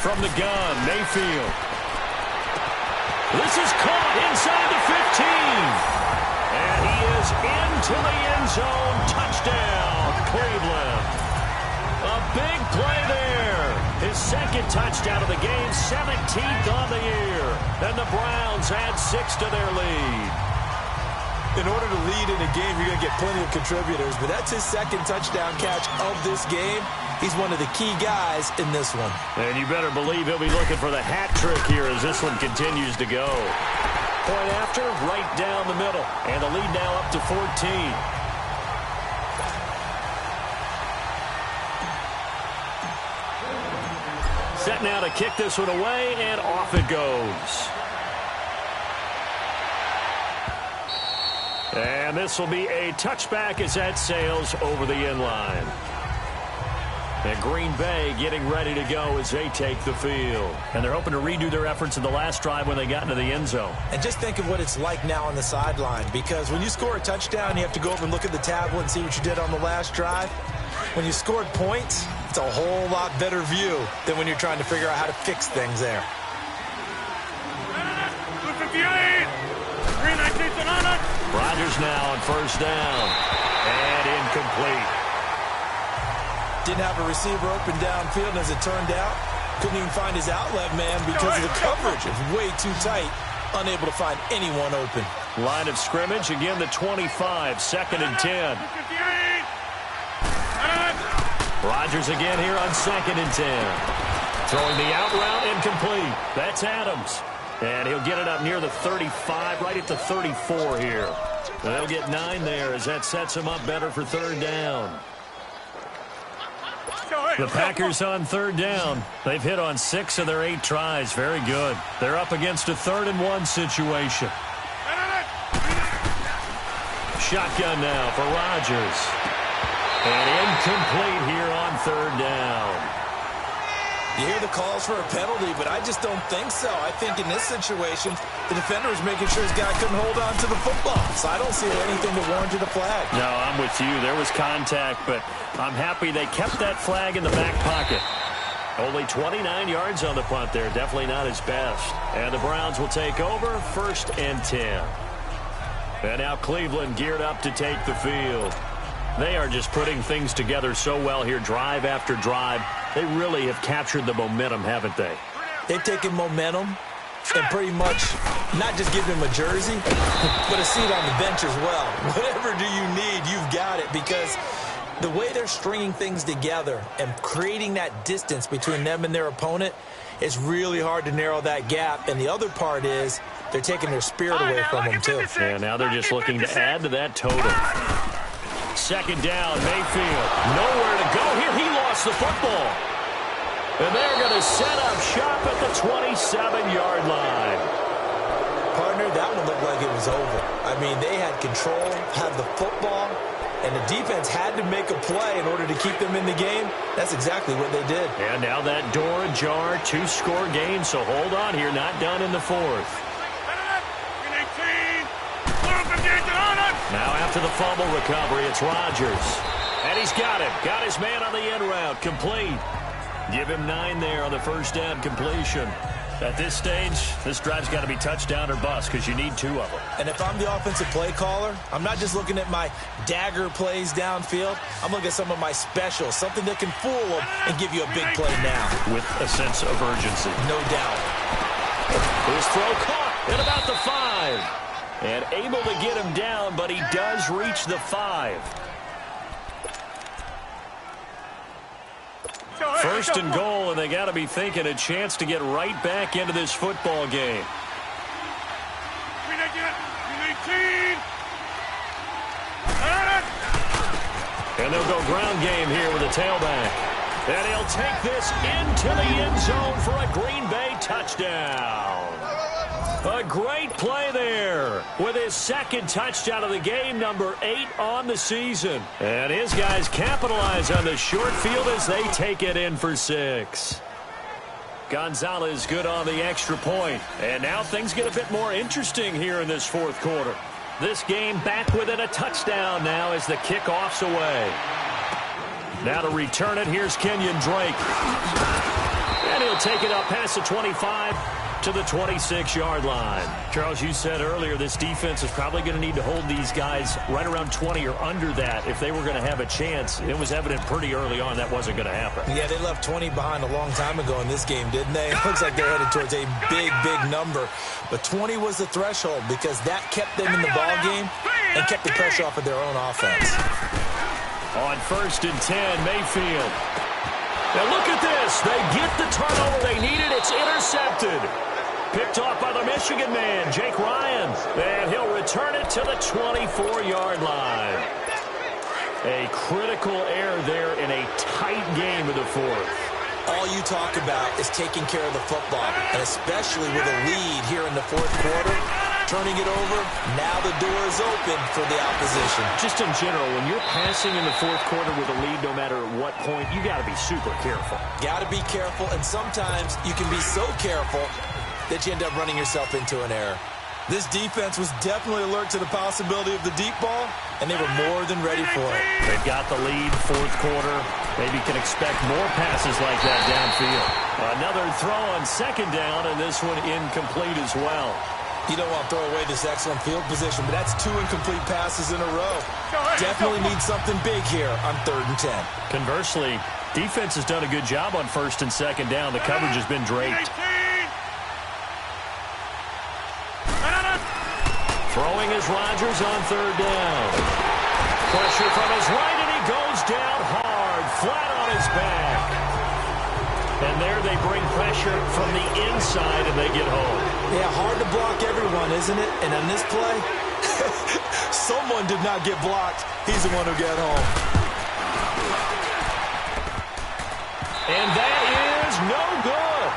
From the gun, Mayfield. This is caught inside the 15. And he is into the end zone. Touchdown, Cleveland. A big play there. His 2nd touchdown of the game, 17th on the year. And the Browns add 6 to their lead.
In order to lead in a game, you're going to get plenty of contributors, but that's his 2nd touchdown catch of this game. He's one of the key guys in this one.
And you better believe he'll be looking for the hat trick here as this one continues to go. Point after, right down the middle. And the lead now up to 14. Set now to kick this one away, and off it goes. And this will be a touchback as that sails over the end line. And Green Bay getting ready to go as they take the field. And they're hoping to redo their efforts in the last drive when they got into the end zone.
And just think of what it's like now on the sideline, because when you score a touchdown, you have to go over and look at the tablet and see what you did on the last drive. When you scored points, it's a whole lot better view than when you're trying to figure out how to fix things there.
258. 319 on it.
Rodgers now on first down. And incomplete.
Didn't have a receiver open downfield, and as it turned out, couldn't even find his outlet man because of the coverage. It's way too tight, unable to find anyone open.
Line of scrimmage, again the 25, 2nd and 10. Rodgers again here on 2nd and 10. Throwing the out route, incomplete. That's Adams. And he'll get it up near the 35, right at the 34 here. And they'll get 9 there as that sets him up better for 3rd down. The Packers on 3rd down. They've hit on 6 of their 8 tries. Very good. They're up against a 3rd and 1 situation. Shotgun now for Rodgers. And incomplete here on 3rd down.
You hear the calls for a penalty, but I just don't think so. I think in this situation, the defender was making sure his guy couldn't hold on to the football. So I don't see anything that warranted a flag.
No, I'm with you. There was contact, but I'm happy they kept that flag in the back pocket. Only 29 yards on the punt there. Definitely not his best. And the Browns will take over 1st and 10. And now Cleveland geared up to take the field. They are just putting things together so well here, drive after drive. They really have captured the momentum, haven't they?
They've taken momentum and pretty much not just given him a jersey, but a seat on the bench as well. Whatever do you need, you've got it, because the way they're stringing things together and creating that distance between them and their opponent, it's really hard to narrow that gap. And the other part is they're taking their spirit away from them, too.
Yeah, now they're just looking to add to that total. 2nd down, Mayfield. Nowhere to go here. He lost the football. And they're going to set up shop at the 27-yard line.
Partner, that one looked like it was over. I mean, they had control, had the football, and the defense had to make a play in order to keep them in the game. That's exactly what they did.
And now that door ajar, 2-score game, so hold on here. Not done in the 4th. Now after the fumble recovery, it's Rodgers. And he's got it. Got his man on the end route. Complete. Give him 9 there on the 1st down completion. At this stage, this drive's got to be touchdown or bust because you need 2 of them.
And if I'm the offensive play caller, I'm not just looking at my dagger plays downfield. I'm looking at some of my specials, something that can fool them and give you a big play now.
With a sense of urgency.
No doubt.
His throw caught at about the 5. And able to get him down, but he does reach the 5. 1st and goal, and they got to be thinking a chance to get right back into this football game. And they'll go ground game here with a tailback. And he'll take this into the end zone for a Green Bay touchdown. A great play there with his 2nd touchdown of the game, number 8 on the season. And his guys capitalize on the short field as they take it in for 6. Gonzalez good on the extra point. And now things get a bit more interesting here in this 4th quarter. This game back within a touchdown now as the kickoff's away. Now to return it, here's Kenyon Drake. And he'll take it up past the 25 to the 26-yard line. Charles, you said earlier this defense is probably going to need to hold these guys right around 20 or under that if they were going to have a chance. It was evident pretty early on that wasn't going to happen.
Yeah, they left 20 behind a long time ago in this game, didn't they? It looks like they're headed towards a big, big number. But 20 was the threshold because that kept them in the ball game and kept the pressure off of their own offense.
On 1st and 10, Mayfield. Now look at this. They get the turnover they needed. It's intercepted. Picked off by the Michigan man, Jake Ryan. And he'll return it to the 24-yard line. A critical error there in a tight game of the 4th.
All you talk about is taking care of the football, and especially with a lead here in the 4th quarter. Turning it over, now the door is open for the opposition.
Just in general, when you're passing in the 4th quarter with a lead, no matter what point, you got to be super careful.
Got to be careful, and sometimes you can be so careful that you end up running yourself into an error. This defense was definitely alert to the possibility of the deep ball, and they were more than ready for it.
They've got the lead, 4th quarter. Maybe can expect more passes like that downfield. Another throw on 2nd down, and this one incomplete as well.
You don't want to throw away this excellent field position, but that's 2 incomplete passes in a row. Definitely need something big here on 3rd and 10.
Conversely, defense has done a good job on 1st and 2nd down. The coverage has been draped. Throwing is Rodgers on 3rd down. Pressure from his right, and he goes down hard, flat on his back. And there they bring pressure from the inside, and they get home.
Yeah, hard to block everyone, isn't it? And on this play, someone did not get blocked. He's the one who got home.
And that is no good.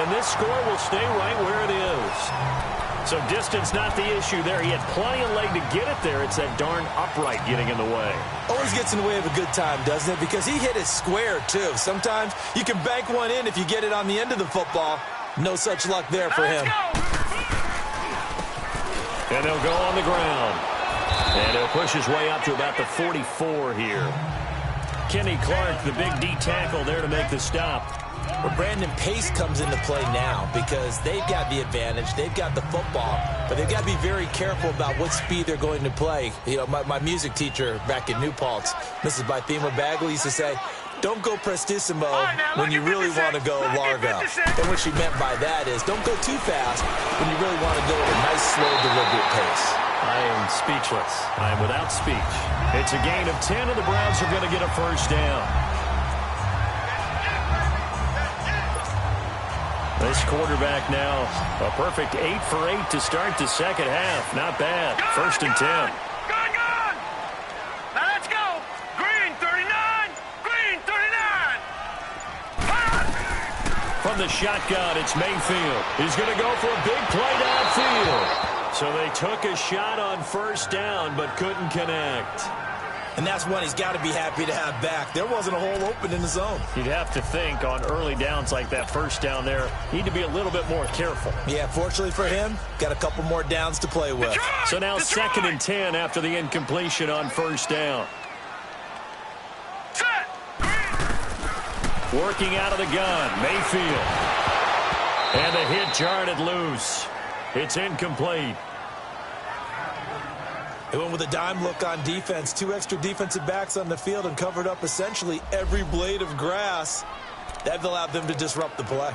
And this score will stay right where it is. So distance not the issue there. He had plenty of leg to get it there. It's that darn upright getting in the way.
Always gets in the way of a good time, doesn't it? Because he hit it square, too. Sometimes you can bank one in if you get it on the end of the football. No such luck there for him.
And they'll go on the ground. And he'll push his way up to about the 44 here. Kenny Clark, the big D tackle there to make the stop.
Well, Brandon, pace comes into play now because they've got the advantage. They've got the football, but they've got to be very careful about what speed they're going to play. You know, my music teacher back in New Paltz, Mrs. Bythema Bagley, used to say, don't go prestissimo when you really want to go largo. And what she meant by that is don't go too fast when you really want to go at a nice, slow, deliberate pace.
I am speechless. I am without speech. It's a gain of 10, and the Browns are going to get a first down. This quarterback now, a perfect 8 for 8 to start the second half. Not bad. First and 10.
Gone! Now let's go! Green 39! Green 39!
From the shotgun, it's Mayfield. He's going to go for a big play downfield. So they took a shot on first down, but couldn't connect.
And that's one he's got to be happy to have back. There wasn't a hole open in the zone.
You'd have to think on early downs like that first down there, need to be a little bit more careful.
Yeah, fortunately for him, got a couple more downs to play with.
So now second and 10 after the incompletion on first down.
Set!
Working out of the gun, Mayfield. And the hit jarred it loose. It's incomplete.
They went with a dime look on defense. 2 extra defensive backs on the field and covered up essentially every blade of grass. That allowed them to disrupt the play.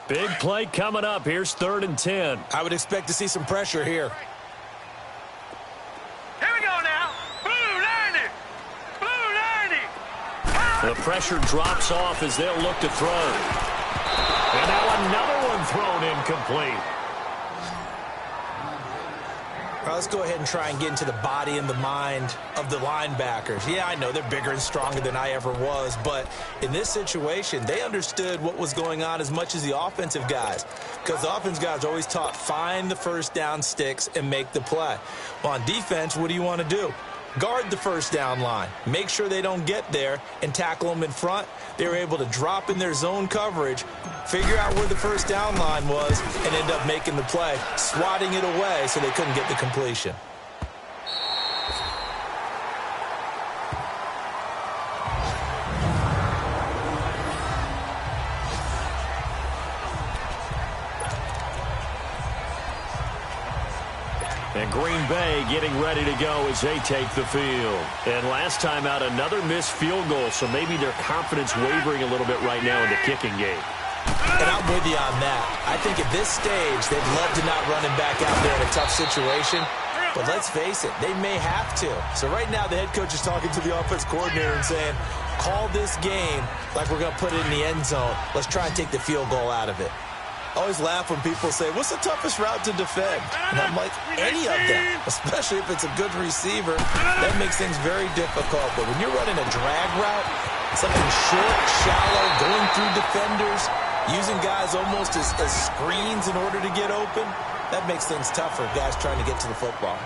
Big play coming up. Here's third and 10.
I would expect to see some pressure here.
Here we go now! Blue 90! Blue 90!
The pressure drops off as they'll look to throw. And now another one thrown incomplete.
All right, let's go ahead and try and get into the body and the mind of the linebackers. Yeah, I know they're bigger and stronger than I ever was, but in this situation, they understood what was going on as much as the offensive guys, because the offensive guys are always taught, find the first down sticks and make the play. Well, on defense, what do you want to do? Guard the first down line. Make sure they don't get there and tackle them in front. They were able to drop in their zone coverage, figure out where the first down line was, and end up making the play, swatting it away so they couldn't get the completion.
And Green Bay getting ready to go as they take the field. And last time out, another missed field goal, so maybe their confidence wavering a little bit right now in the kicking game.
And I'm with you on that. I think at this stage, they'd love to not run him back out there in a tough situation. But let's face it, they may have to. So right now, the head coach is talking to the offense coordinator and saying, call this game like we're going to put it in the end zone. Let's try and take the field goal out of it. I always laugh when people say, what's the toughest route to defend? And I'm like, any of them, especially if it's a good receiver. That makes things very difficult. But when you're running a drag route, something short, shallow, going through defenders, using guys almost as screens in order to get open, that makes things tougher, guys trying to get to the football.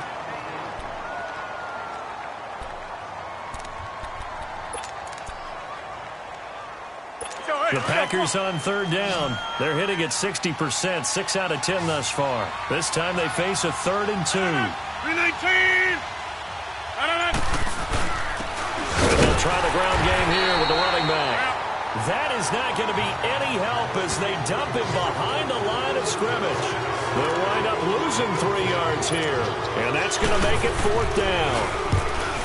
The Packers on third down. They're hitting at 60%, 6 out of 10 thus far. This time they face a 3rd and 2.
319!
They'll try the ground game here with the running back. That is not going to be any help as they dump him behind the line of scrimmage. They'll wind up losing 3 yards here, and that's going to make it 4th down.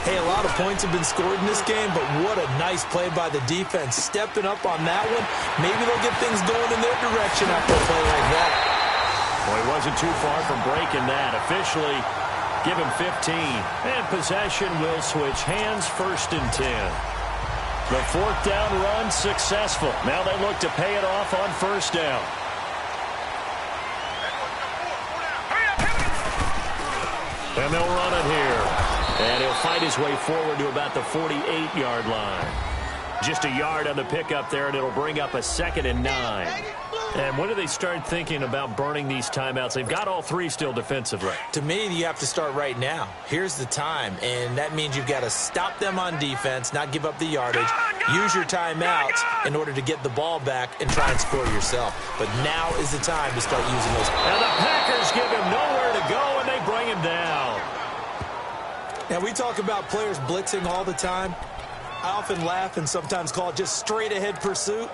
Hey, a lot of points have been scored in this game, but what a nice play by the defense. Stepping up on that one, maybe they'll get things going in their direction after a play like that.
Well, he wasn't too far from breaking that. Officially, give him 15. And possession will switch hands, 1st and 10. The 4th down run successful. Now they look to pay it off on 1st down. And they'll run it here. And he'll fight his way forward to about the 48-yard line. Just a yard on the pickup there, and it'll bring up a 2nd and 9. And when do they start thinking about burning these timeouts? They've got all 3 still defensively.
To me, you have to start right now. Here's the time, and that means you've got to stop them on defense, not give up the yardage, use your timeouts in order to get the ball back and try and score yourself. But now is the time to start using those.
And the Packers give him nowhere to go, and they bring him down.
Now, we talk about players blitzing all the time. I often laugh and sometimes call it just straight-ahead pursuit.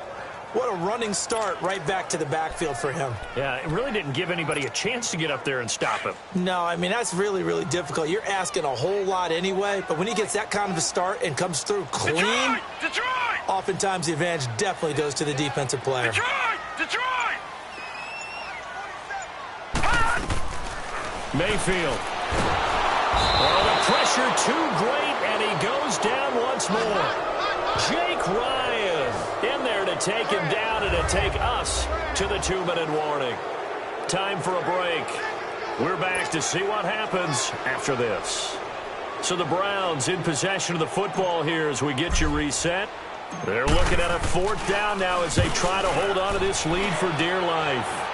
What a running start right back to the backfield for him.
Yeah, it really didn't give anybody a chance to get up there and stop him.
No, I mean, that's really, really difficult. You're asking a whole lot anyway, but when he gets that kind of a start and comes through clean,
Detroit!
oftentimes the advantage definitely goes to the defensive player.
Detroit!
Mayfield. Oh, the pressure too great, and he goes down once more. Jake Ryan in there to take him down and to take us to the 2-minute warning. Time for a break. We're back to see what happens after this. So the Browns in possession of the football here as we get you reset. They're looking at a 4th down now as they try to hold on to this lead for dear life.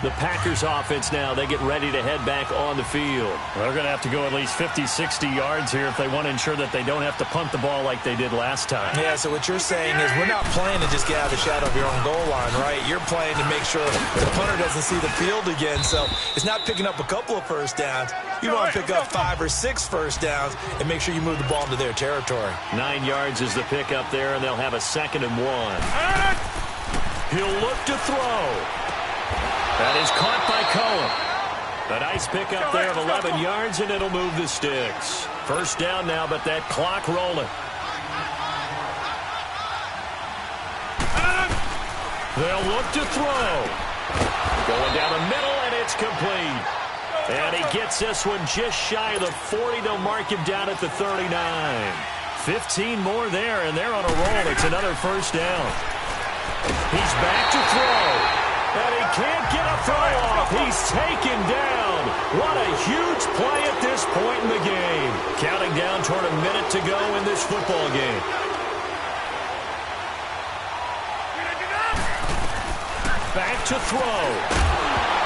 The Packers offense now, they get ready to head back on the field.
They're going to have to go at least 50, 60 yards here if they want to ensure that they don't have to punt the ball like they did last time.
Yeah, so what you're saying is we're not playing to just get out of the shadow of your own goal line, right? You're playing to make sure the punter doesn't see the field again. So it's not picking up a couple of first downs. You want to pick up 5 or 6 first downs and make sure you move the ball into their territory.
9 yards is the pickup there, and they'll have a 2nd and 1. He'll look to throw. That is caught by Cohen. A nice pickup there of 11 yards, and it'll move the sticks. First down now, but that clock rolling. They'll look to throw. Going down the middle, and it's complete. And he gets this one just shy of the 40. They'll mark him down at the 39. 15 more there, and they're on a roll. It's another first down. He's back to throw. And he can't get a throw off. He's taken down. What a huge play at this point in the game. Counting down toward a minute to go in this football game. Back to throw.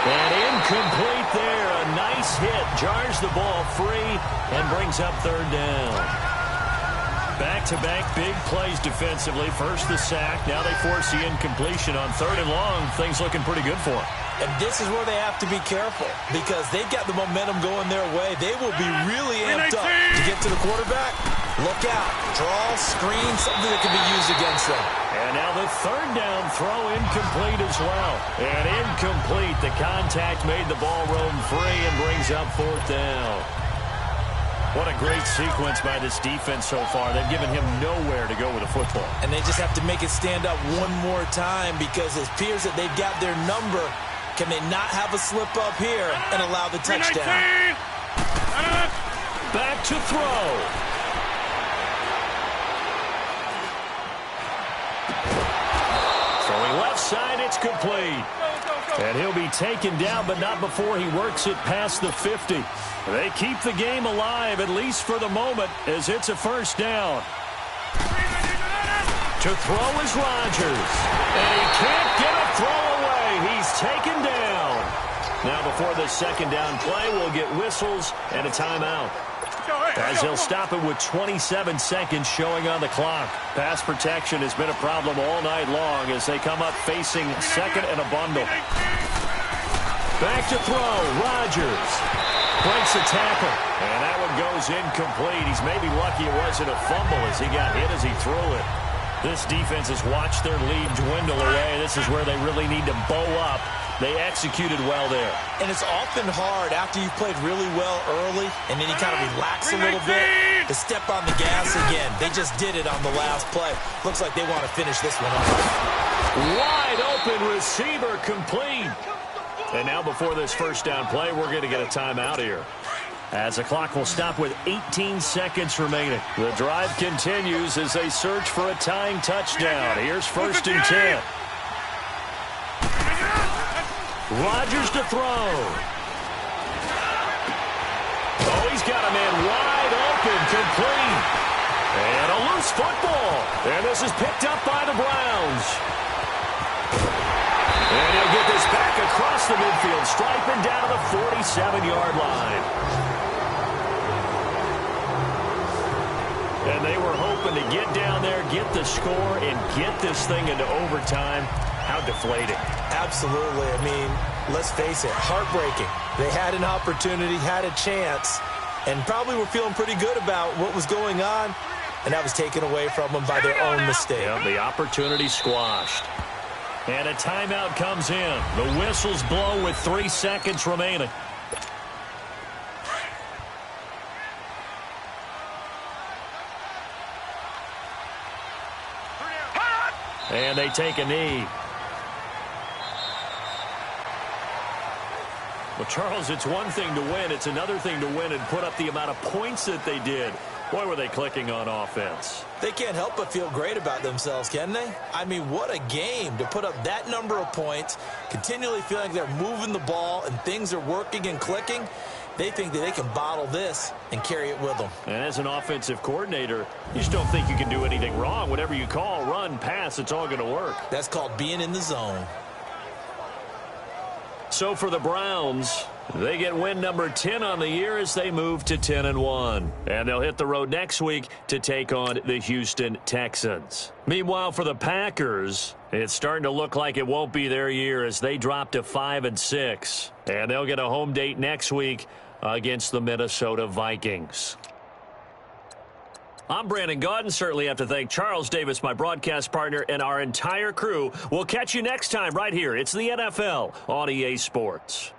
And incomplete there. A nice hit. Jars the ball free and brings up 3rd down. Back-to-back big plays defensively. First the sack. Now they force the incompletion on 3rd and long. Things looking pretty good for them.
And this is where they have to be careful because they've got the momentum going their way. They will be really amped up to get to the quarterback. Look out. Draw, screen, something that can be used against them.
And now the 3rd down throw incomplete as well. And incomplete. The contact made the ball roam free and brings up 4th down. What a great sequence by this defense so far. They've given him nowhere to go with the football.
And they just have to make it stand up one more time because it appears that they've got their number. Can they not have a slip up here and allow the touchdown?
Back to throw. Throwing left side, it's complete. And he'll be taken down, but not before he works it past the 50. They keep the game alive, at least for the moment, as it's a first down. To throw is Rodgers. And he can't get a throw away. He's taken down. Now before the 2nd down play, we'll get whistles and a timeout. As they'll stop it with 27 seconds showing on the clock. Pass protection has been a problem all night long as they come up facing 2nd and a bundle. Back to throw, Rodgers. Breaks a tackle, and that one goes incomplete. He's maybe lucky it wasn't a fumble as he got hit as he threw it. This defense has watched their lead dwindle away. This is where they really need to bow up. They executed well there.
And it's often hard after you've played really well early and then you kind of relax a little bit to step on the gas again. They just did it on the last play. Looks like they want to finish this one off.
Wide open receiver complete. And now before this first down play, we're going to get a timeout here. as the clock will stop with 18 seconds remaining. The drive continues as they search for a tying touchdown. Here's 1st and 10. Rodgers to throw. Oh, he's got a man wide open, complete. And a loose football. And this is picked up by the Browns. And he'll get this back across the midfield stripe and down to the 47-yard line. And they were hoping to get down there, get the score, and get this thing into overtime. How deflating.
Absolutely. I mean, let's face it, heartbreaking. They had an opportunity, had a chance, and probably were feeling pretty good about what was going on, and that was taken away from them by their own mistake.
Yeah, the opportunity squashed. And a timeout comes in. The whistles blow with 3 seconds remaining. And they take a knee. Well, Charles, it's one thing to win. It's another thing to win and put up the amount of points that they did. Boy, were they clicking on offense.
They can't help but feel great about themselves, can they? I mean, what a game to put up that number of points, continually feeling they're moving the ball and things are working and clicking. They think that they can bottle this and carry it with them.
And as an offensive coordinator, you just don't think you can do anything wrong. Whatever you call, run, pass, it's all going to work.
That's called being in the zone.
So for the Browns, they get win number 10 on the year as they move to 10-1. And they'll hit the road next week to take on the Houston Texans. Meanwhile, for the Packers, it's starting to look like it won't be their year as they drop to 5-6. And they'll get a home date next week against the Minnesota Vikings. I'm Brandon Gaudin. Certainly have to thank Charles Davis, my broadcast partner, and our entire crew. We'll catch you next time right here. It's the NFL on EA Sports.